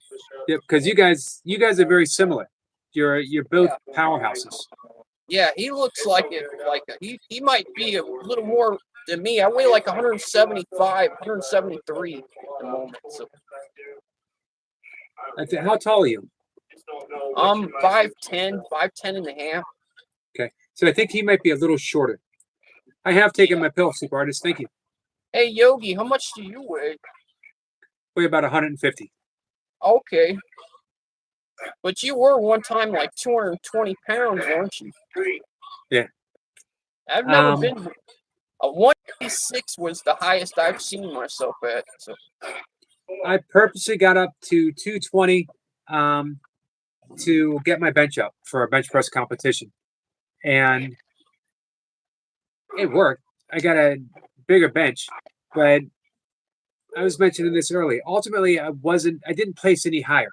A: Yeah, because you guys are very similar. You're both powerhouses.
B: Yeah, he looks like it. He might be a little more than me. I weigh like 175, 173 at the moment. So.
A: How tall are you?
B: 5'10", 5'10" and a half.
A: Okay, so I think he might be a little shorter. I have taken my pill, Super Artist. Thank you.
B: Hey Yogi, how much do you weigh?
A: Weigh about 150.
B: Okay. But you were one time like 220 pounds, weren't you?
A: Yeah.
B: I've never been. A 186 was the highest I've seen myself at. So.
A: I purposely got up to 220 to get my bench up for a bench press competition. And it worked. I got a bigger bench, but I was mentioning this earlier. Ultimately, I didn't place any higher,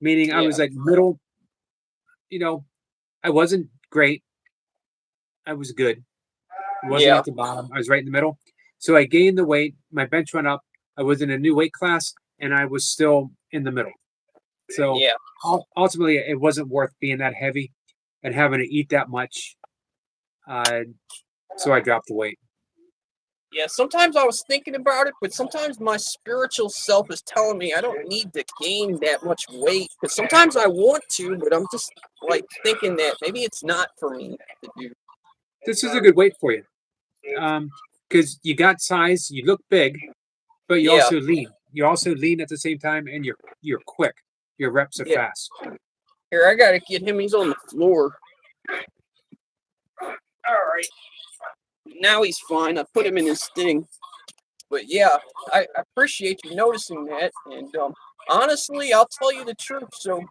A: meaning I was like middle. I wasn't great. I was good. I wasn't at the bottom. I was right in the middle. So I gained the weight. My bench went up. I was in a new weight class, and I was still in the middle. So ultimately, it wasn't worth being that heavy and having to eat that much. So I dropped the weight.
B: Yeah, sometimes I was thinking about it, but sometimes my spiritual self is telling me I don't need to gain that much weight. Because sometimes I want to, but I'm just like thinking that maybe it's not for me to do.
A: This is a good weight for you. Because you got size, you look big, but you also lean. You also lean at the same time, and you're quick. Your reps are fast.
B: Here, I gotta get him. He's on the floor. All right. Now he's fine. I put him in his thing. But yeah, I appreciate you noticing that. And honestly, I'll tell you the truth. So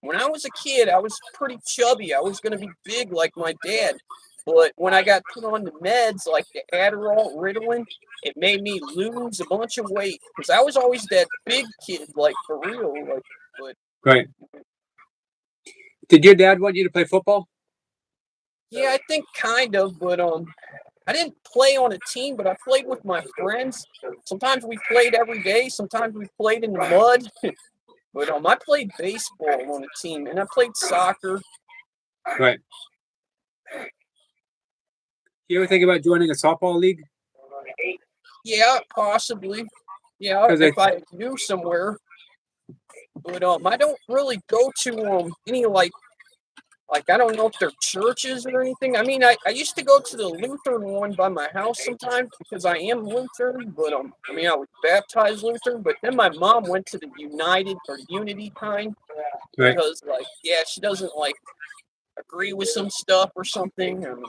B: when I was a kid, I was pretty chubby. I was gonna be big like my dad. But when I got put on the meds like the Adderall, Ritalin, it made me lose a bunch of weight. Because I was always that big kid, like for real.
A: Right. Did your dad want you to play football?
B: Yeah, I think kind of, but I didn't play on a team, but I played with my friends. Sometimes we played every day. Sometimes we played in the mud. But I played baseball on a team, and I played soccer.
A: Right. You ever think about joining a softball league?
B: Yeah, possibly. Yeah, if I knew somewhere. But I don't really go to any like I don't know if they're churches or anything. I mean, I used to go to the Lutheran one by my house sometimes because I am Lutheran, but I mean I was baptized Lutheran, but then my mom went to the United or Unity kind because she doesn't like agree with some stuff or something. I mean,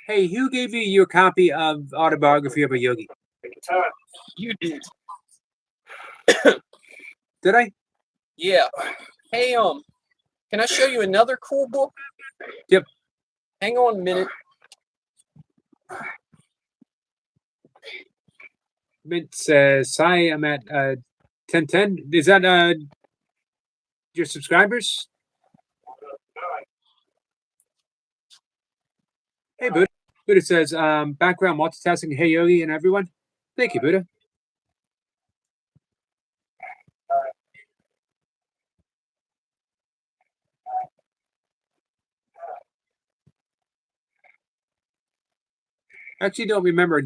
A: Hey, who gave you your copy of Autobiography of a Yogi?
B: you did.
A: Did I?
B: Yeah. Hey, can I show you another cool book?
A: Yep.
B: Hang on a minute.
A: Mint says, "Hi, I'm at 1010." Is that your subscribers? Hey, Buddha. Buddha says, background multitasking. Hey, Yogi, and everyone. Thank you, Buddha. I actually don't remember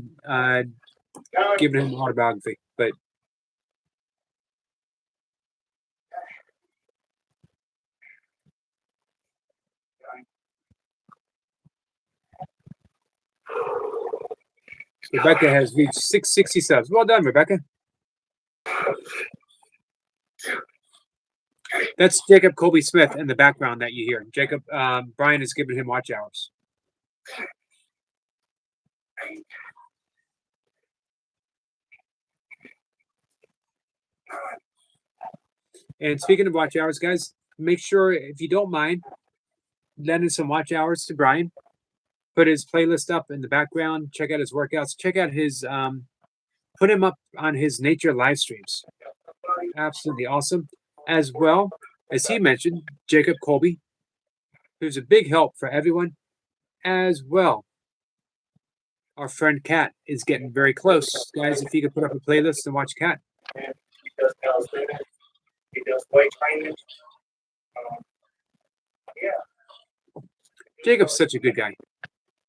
A: giving him autobiography, but Rebecca has reached 660 subs. Well done, Rebecca. That's Jacob Colby Smith in the background that you hear. Jacob, Brian is giving him watch hours. And speaking of watch hours, guys, make sure, if you don't mind, lending some watch hours to Brian. Put his playlist up in the background. Check out his workouts. Check out his put him up on his nature live streams. Absolutely awesome. As well as he mentioned, Jacob Colby, who's a big help for everyone. As well, our friend Kat is getting very close, guys. If you could put up a playlist and watch Kat.
C: He does weight training.
A: Jacob's such a good guy.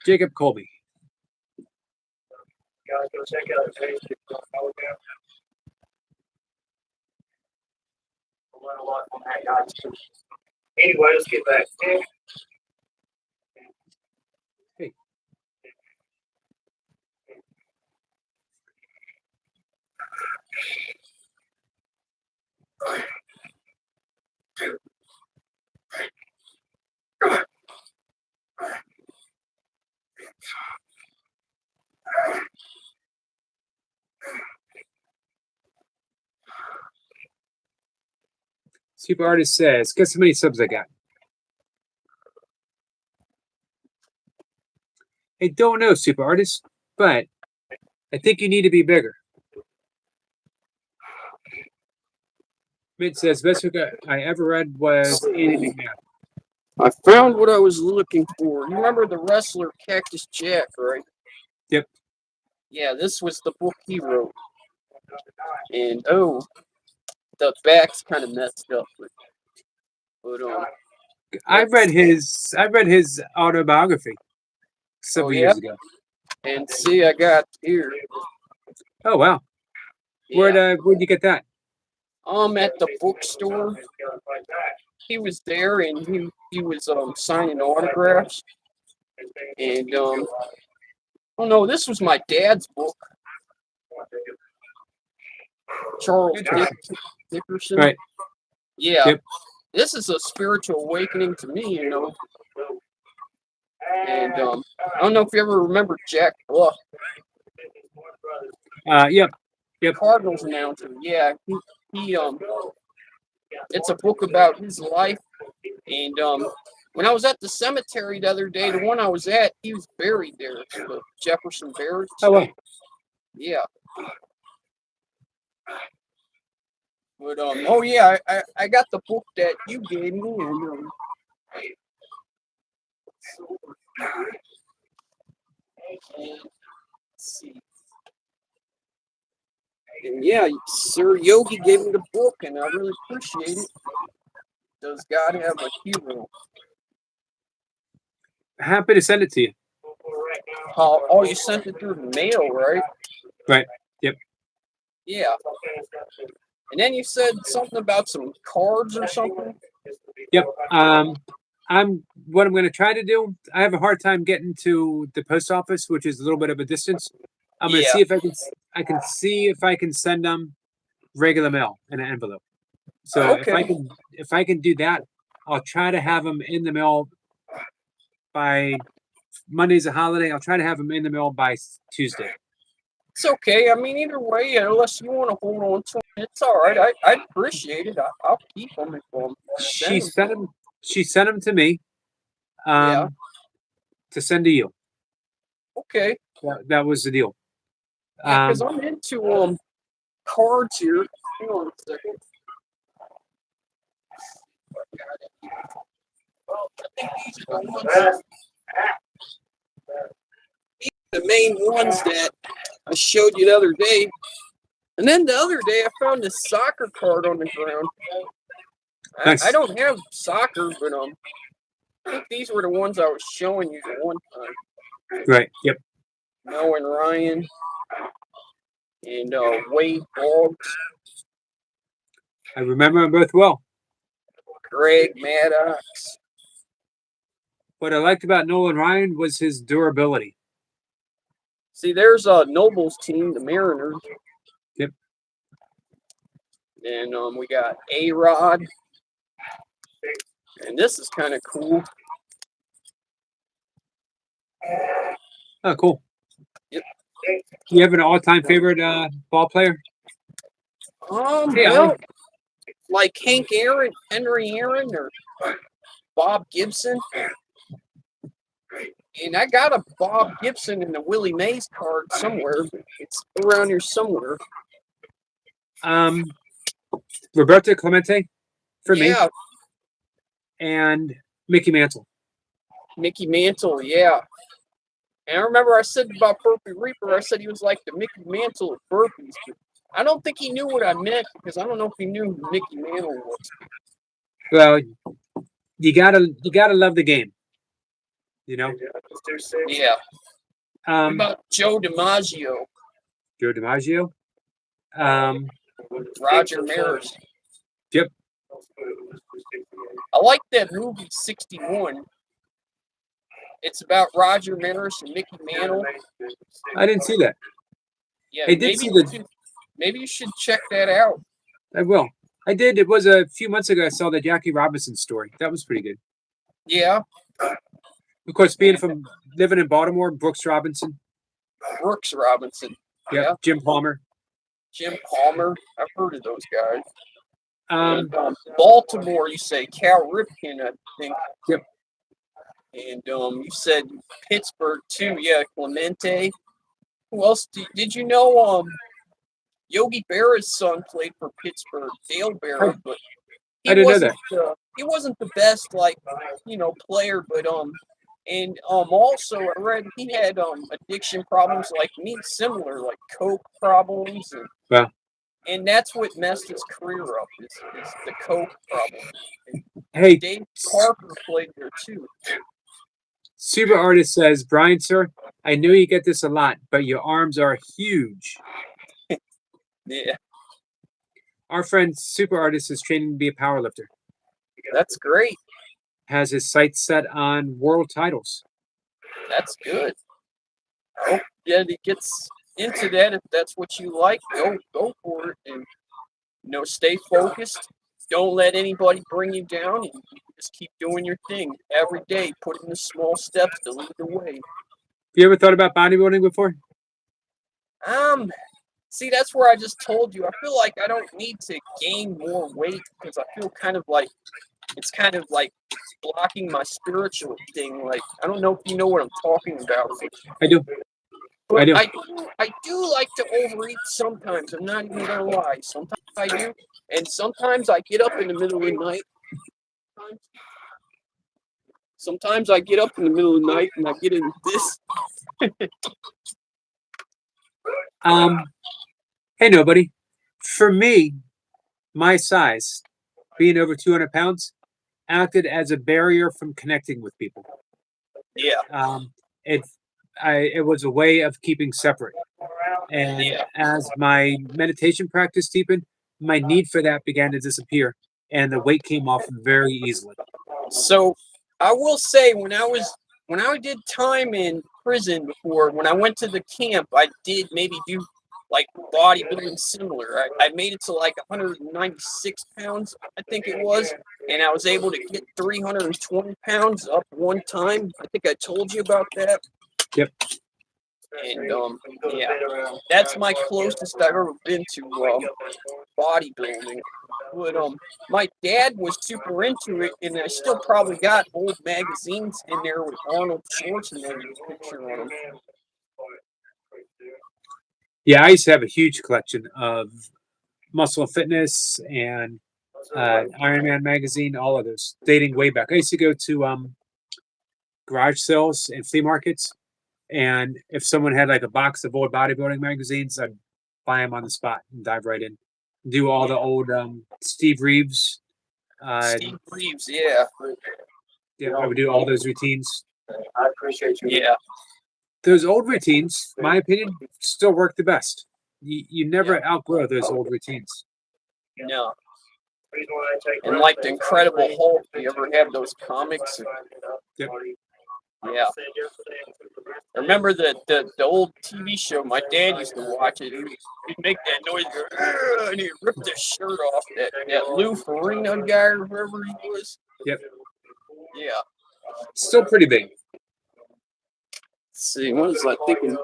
A: Jacob Colby.
C: Guys, go check out his page. We'll learn a lot from that guy too. Anyway, let's get back.
A: Hey. Super Artist says, guess how many subs I got? I don't know, Super Artist, but I think you need to be bigger. Mint says, best book I ever read was Andy McMahon.
B: I found what I was looking for. You remember the wrestler Cactus Jack, right?
A: Yep.
B: Yeah, this was the book he wrote. And the back's kind of messed up, but
A: I read his autobiography several years ago.
B: and see, I got here.
A: Oh wow.
B: Yeah.
A: Where'd you get that?
B: At the bookstore. He was there, and he was signing autographs. And oh no, this was my dad's book, Charles Dickerson.
A: Right.
B: Yeah.
A: Yep.
B: This is a spiritual awakening to me, you know. And I don't know if you ever remember Jack Bluff.
A: Yep.
B: Cardinals announcer. Yeah. He it's a book about his life. And when I was at the cemetery the other day, the one I was at, he was buried there. The Jefferson Barracks.
A: Oh wow.
B: Yeah. But oh yeah, I got the book that you gave me, and let's see. And yeah, Sir Yogi gave me the book, and I really appreciate it. Does God have a hero?
A: Happy to send it to you.
B: Oh, you sent it through the mail, right?
A: Right. Yep.
B: Yeah. And then you said something about some cards or something.
A: Yep. What I'm going to try to do. I have a hard time getting to the post office, which is a little bit of a distance. I'm going to see if I can send them regular mail in an envelope. So
B: Okay.
A: if I can do that, I'll try to have them in the mail by Monday's a holiday. I'll try to have them in the mail by Tuesday.
B: It's okay. I mean, either way, unless you want to hold on to them, it's all right. I'd appreciate it. I'll keep them if
A: She
B: send 'em.
A: sent them. She sent them to me.
B: Yeah.
A: To send to you.
B: Okay.
A: That was the deal.
B: Yeah, because I'm into cards here. Hang on a second. Well, I think these are the ones. These are the main ones that I showed you the other day. And then the other day, I found this soccer card on the ground.
A: Nice.
B: I don't have soccer, but I think these were the ones I was showing you the one time.
A: Right. Yep.
B: Mel and Ryan and Wade Boggs,
A: I remember them both well.
B: Greg Maddox.
A: What I liked about Nolan Ryan was his durability.
B: See, there's Noble's team, the Mariners.
A: Yep.
B: And we got A-Rod. And this is kind of cool.
A: Oh, cool.
B: Yep.
A: Do you have an all-time favorite ball player? Yeah.
B: Well, like Hank Aaron, Henry Aaron, or Bob Gibson. And I got a Bob Gibson in the Willie Mays card somewhere. It's around here somewhere.
A: Roberto Clemente for me,
B: Yeah,
A: and Mickey Mantle.
B: Mickey Mantle, yeah. And I remember I said about Burpee Reaper, I said he was like the Mickey Mantle of burpees. But I don't think he knew what I meant because I don't know if he knew who Mickey Mantle was.
A: Well, you gotta love the game. You know.
B: Yeah. What about Joe DiMaggio,
A: Joe DiMaggio.
B: Roger Maris?
A: Yep.
B: I like that movie 61. It's about Roger Maris and Mickey Mantle.
A: I didn't see that.
B: Yeah,
A: I did see the.
B: maybe you should check that out.
A: I will. I did. It was a few months ago. I saw the Jackie Robinson story. That was pretty good.
B: Yeah,
A: Of course, being from living in Baltimore, Brooks Robinson.
B: Brooks Robinson.
A: Yep.
B: Yeah.
A: Jim Palmer.
B: Jim Palmer. I've heard of those guys.
A: Um,
B: Baltimore, you say Cal Ripken, I think.
A: Yep.
B: And you said Pittsburgh too. Yeah, Clemente. Who else? Did you know? Yogi Berra's son played for Pittsburgh, Dale Berra, but
A: I didn't know that.
B: He wasn't the best, player, but and also I read he had addiction problems like me, similar, like coke problems, and
A: Wow.
B: and that's what messed his career up is the coke problem. And
A: Hey,
B: Dave Parker played there too.
A: Super Artist says, Brian, sir, I know you get this a lot, but your arms are huge.
B: Yeah,
A: Our friend Super Artist is training to be a powerlifter.
B: that's great.
A: Has his sights set on world titles.
B: That's good. I hope he gets into that. If that's what you like, go for it, and stay focused. Don't let anybody bring you down, and just keep doing your thing every day. Put in the small steps to lead the way.
A: You ever thought about bodybuilding before?
B: See, that's where I just told you. I feel like I don't need to gain more weight because I feel kind of like it's blocking my spiritual thing. Like, I don't know if you know what I'm talking about.
A: I do.
B: But
A: I do.
B: I do like to overeat sometimes. I'm not even gonna lie. Sometimes I do, and sometimes I get up in the middle of the night. Sometimes I get up in the middle of the night and I get into this.
A: Hey, nobody. For me, my size, being over 200 pounds, acted as a barrier from connecting with people.
B: Yeah.
A: It was a way of keeping separate. And
B: Yeah.
A: as my meditation practice deepened, my need for that began to disappear, and the weight came off very easily.
B: So I will say when I did time in prison before, when I went to the camp, I did maybe do like bodybuilding similar. I made it to like 196 pounds, I think it was, and I was able to get 320 pounds up one time. I think I told you about that.
A: Yep.
B: And yeah, that's my closest I've ever been to bodybuilding. But my dad was super into it, and I still probably got old magazines in there with Arnold Schwarzenegger's picture on them.
A: Yeah, I used to have a huge collection of Muscle and Fitness and Iron Man magazine, all of those, dating way back. I used to go to garage sales and flea markets, and if someone had like a box of old bodybuilding magazines, I'd buy them on the spot and dive right in. Do all the old Steve Reeves.
B: Steve Reeves, yeah.
A: Yeah, I would do all those routines.
C: I appreciate you.
B: Yeah.
A: Those old routines, my opinion, still work the best. You never outgrow those old routines.
B: No. And like the Incredible Hulk, you ever have those comics?
A: Yep.
B: Yeah. I remember the old TV show. My dad used to watch it. He'd make that noise, go, and he'd rip the shirt off. That Lou Ferrigno guy, or whoever he was.
A: Yep.
B: Yeah.
A: Still pretty big.
B: Let's see, what was I thinking?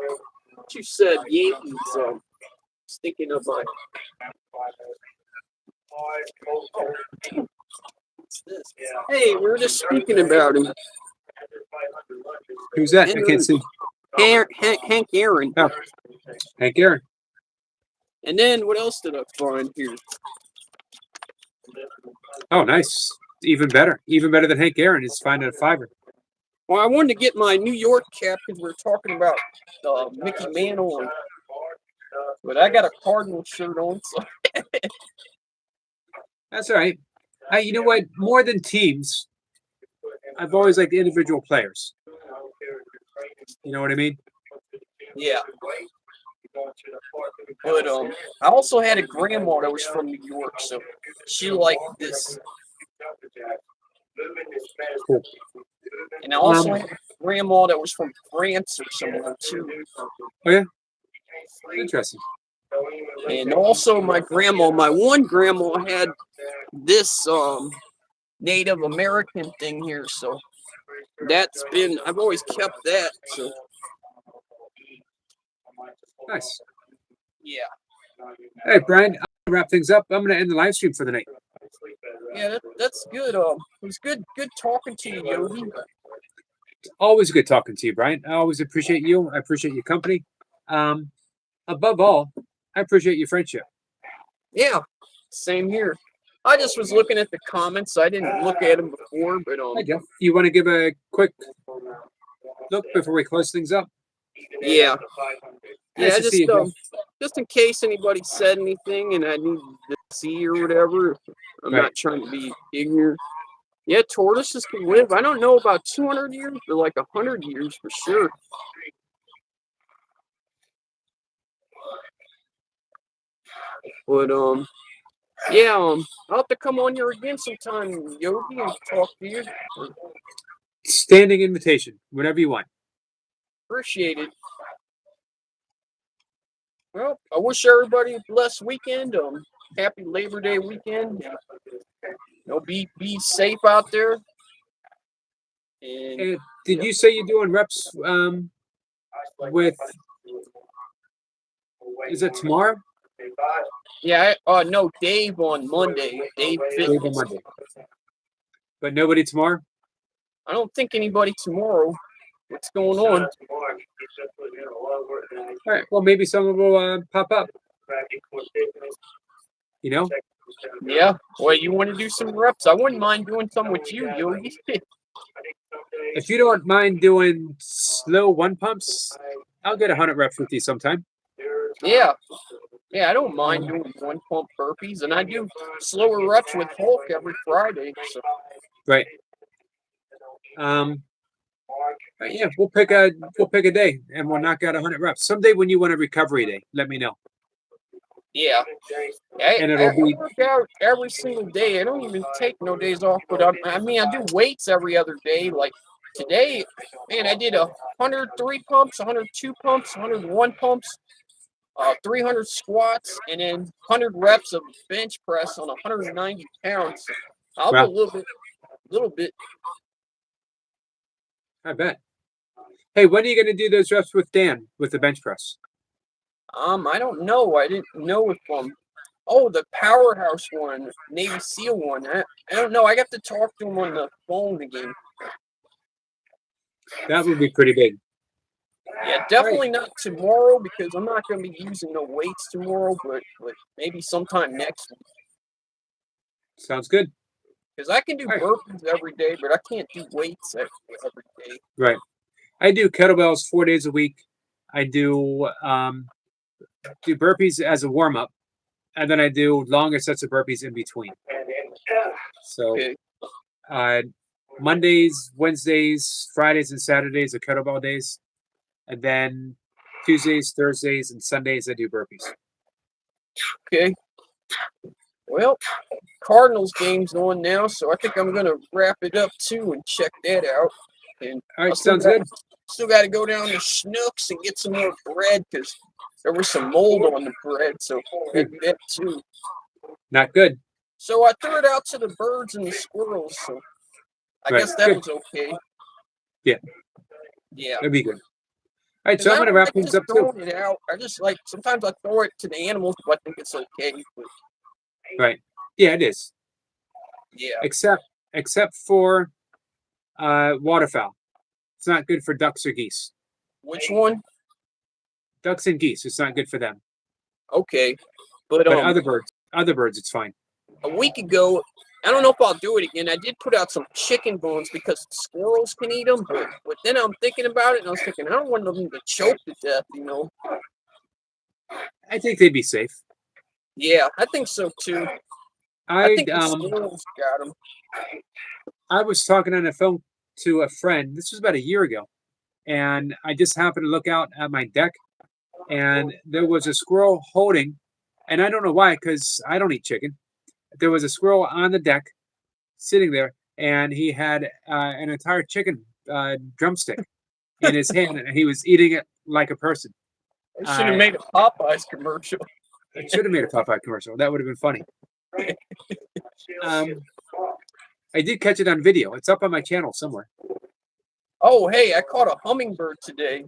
B: What you said, Yankees. I was thinking of my. What's this? Hey, we were just speaking about him.
A: Who's that? I can't see.
B: Hank Aaron.
A: Oh, Hank Aaron.
B: And then what else did I find here?
A: Oh, nice. Even better. Even better than Hank Aaron is finding a fiver.
B: Well, I wanted to get my New York cap because we are talking about Mickey Mantle, but I got a Cardinal shirt on, so.
A: That's all right. You know what? More than teams, I've always liked individual players. You know what I mean?
B: Yeah. But I also had a grandma that was from New York, so she liked this.
A: Cool.
B: And I also had a grandma that was from France or somewhere too.
A: Oh yeah. Interesting.
B: And also my one grandma had this Native American thing here, so I've always kept that. So
A: Nice.
B: yeah.
A: Hey Brian, I'll wrap things up. I'm gonna end the live stream for the night.
B: Yeah, that's good. It was good talking to you, Yogi.
A: Always good talking to you, Brian. I always appreciate you. I appreciate your company. Above all, I appreciate your friendship.
B: Yeah, same here. I just was looking at the comments. I didn't look at them before, but
A: Hi, Jeff. You want to give a quick look before we close things up?
B: yeah,
A: Nice to see you, Jeff.
B: just in case anybody said anything and I need to see or whatever. I'm
A: Right.
B: not trying to be ignorant. Yeah, tortoises can live. I don't know about 200 years, but like 100 years for sure. But yeah, I'll have to come on here again sometime, Yogi, and talk to you.
A: Standing invitation, whatever you want.
B: Appreciate it. Well, I wish everybody a blessed weekend. Happy Labor Day weekend. Be safe out there. And
A: Did you say you're doing reps with? Is it tomorrow?
B: yeah, no, Dave on Monday. Dave
A: Dave on
B: Fitness.
A: Monday. But nobody tomorrow?
B: I don't think anybody tomorrow. What's going on?
A: All right. Well, maybe someone will pop up. You know?
B: Yeah. Well, you want to do some reps? I wouldn't mind doing some with you, Yogi.
A: If you don't mind doing slow one pumps, I'll get 100 reps with you sometime.
B: Yeah. Yeah, I don't mind doing one pump burpees, and I do slower reps with Hulk every Friday. So.
A: Right. Yeah, we'll pick a day and we'll knock out 100 reps. Someday when you want a recovery day, let me know.
B: Yeah.
A: And it'll be-
B: I work out every single day. I don't even take no days off, but I do weights every other day. Like today, man, I did 103 pumps, 102 pumps, 101 pumps. 300 squats, and then 100 reps of bench press on 190 pounds. I'll
A: Wow.
B: do a little bit.
A: I bet. Hey, when are you going to do those reps with Dan with the bench press?
B: I don't know. I didn't know if oh, the Powerhouse one, Navy SEAL one. I don't know. I got to talk to him on the phone again.
A: That would be pretty big.
B: Yeah, definitely not tomorrow because I'm not going to be using no weights tomorrow, but maybe sometime next week.
A: Sounds good.
B: Because I can do
A: Right.
B: burpees every day, but I can't do weights every day.
A: Right. I do kettlebells 4 days a week. I do burpees as a warm up, and then I do longer sets of burpees in between. So
B: Okay.
A: Mondays, Wednesdays, Fridays, and Saturdays are kettlebell days, and then Tuesdays, Thursdays, and Sundays I do burpees.
B: Okay. Well, Cardinals game's on now, so I think I'm gonna wrap it up too and check that out. And
A: All right,
B: I still
A: sounds
B: got-
A: good.
B: Still got to go down to Schnucks and get some more bread because there was some mold on the bread, so I gotta do that too.
A: Not good.
B: So I threw it out to the birds and the squirrels, so I
A: Right,
B: guess that
A: good.
B: was okay.
A: Yeah.
B: Yeah.
A: That'd be good. All right,
B: 'Cause
A: so
B: I
A: I'm gonna
B: don't
A: wrap
B: like
A: things
B: just
A: up too.
B: throwing it out. I just like sometimes I throw it to the animals, but I think it's okay. But
A: Right. Yeah, it is.
B: yeah.
A: Except for waterfowl. It's not good for ducks or geese.
B: Which one?
A: Ducks and geese, it's not good for them.
B: Okay. But
A: But other birds, it's fine.
B: a week ago, I don't know if I'll do it again. I did put out some chicken bones because squirrels can eat them, but then I'm thinking about it and I was thinking I don't want them to choke to death, you know.
A: I think they'd be safe.
B: Yeah, I think so too. I think the
A: I
B: squirrels got them.
A: I was talking on the phone to a friend. This was about a year ago, and I just happened to look out at my deck, and there was a squirrel holding, and I don't know why, because I don't eat chicken. There was a squirrel on the deck, sitting there, and he had an entire chicken drumstick in his hand, and he was eating it like a person.
B: I should have made a Popeyes commercial.
A: I should have made a Popeye commercial. That would have been funny. I did catch it on video. It's up on my channel somewhere.
B: Oh, hey, I caught a hummingbird today.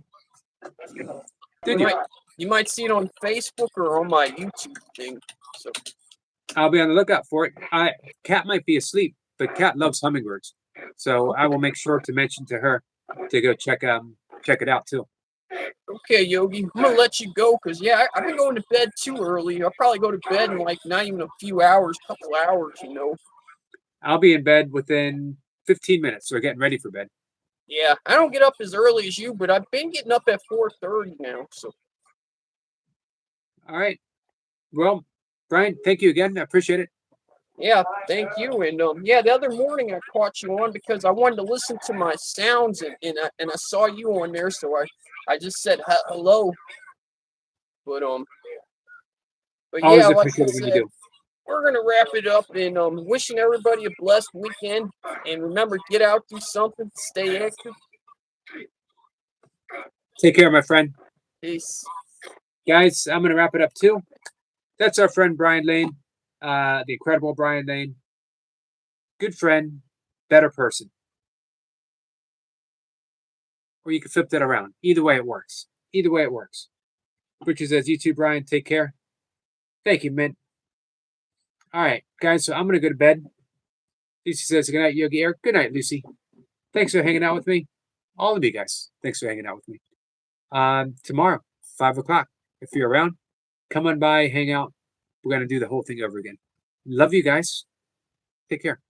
A: Did you?
B: You might see it on Facebook or on my YouTube thing. So
A: I'll be on the lookout for it. Kat might be asleep, but Kat loves hummingbirds, so I will make sure to mention to her to go check it out too.
B: okay, Yogi, I'm gonna let you go because I've been going to bed too early. I'll probably go to bed in like not even a few hours, couple hours, you know.
A: I'll be in bed within 15 minutes. So we're getting ready for bed.
B: Yeah, I don't get up as early as you, but I've been getting up at 4:30 now. So
A: All right. Well, Brian, thank you again. I appreciate it.
B: yeah, thank you. And the other morning I caught you on because I wanted to listen to my sounds and I saw you on there, so I just said hello. But
A: Always
B: yeah, like I
A: appreciate it when you
B: said,
A: do.
B: we're gonna wrap it up and wishing everybody a blessed weekend. And remember, get out, do something, stay active.
A: Take care, my friend.
B: Peace.
A: Guys, I'm going to wrap it up too. That's our friend Brian Lane, the incredible Brian Lane. Good friend, better person. Or you can flip that around. Either way, it works. Either way, it works. Richard says, you too, Brian. Take care. Thank you, Mint. All right, guys, so I'm going to go to bed. Lucy says, good night, Yogi Air. Good night, Lucy. Thanks for hanging out with me. All of you guys, thanks for hanging out with me. Tomorrow, 5 o'clock. If you're around, come on by, hang out. We're going to do the whole thing over again. Love you guys. Take care.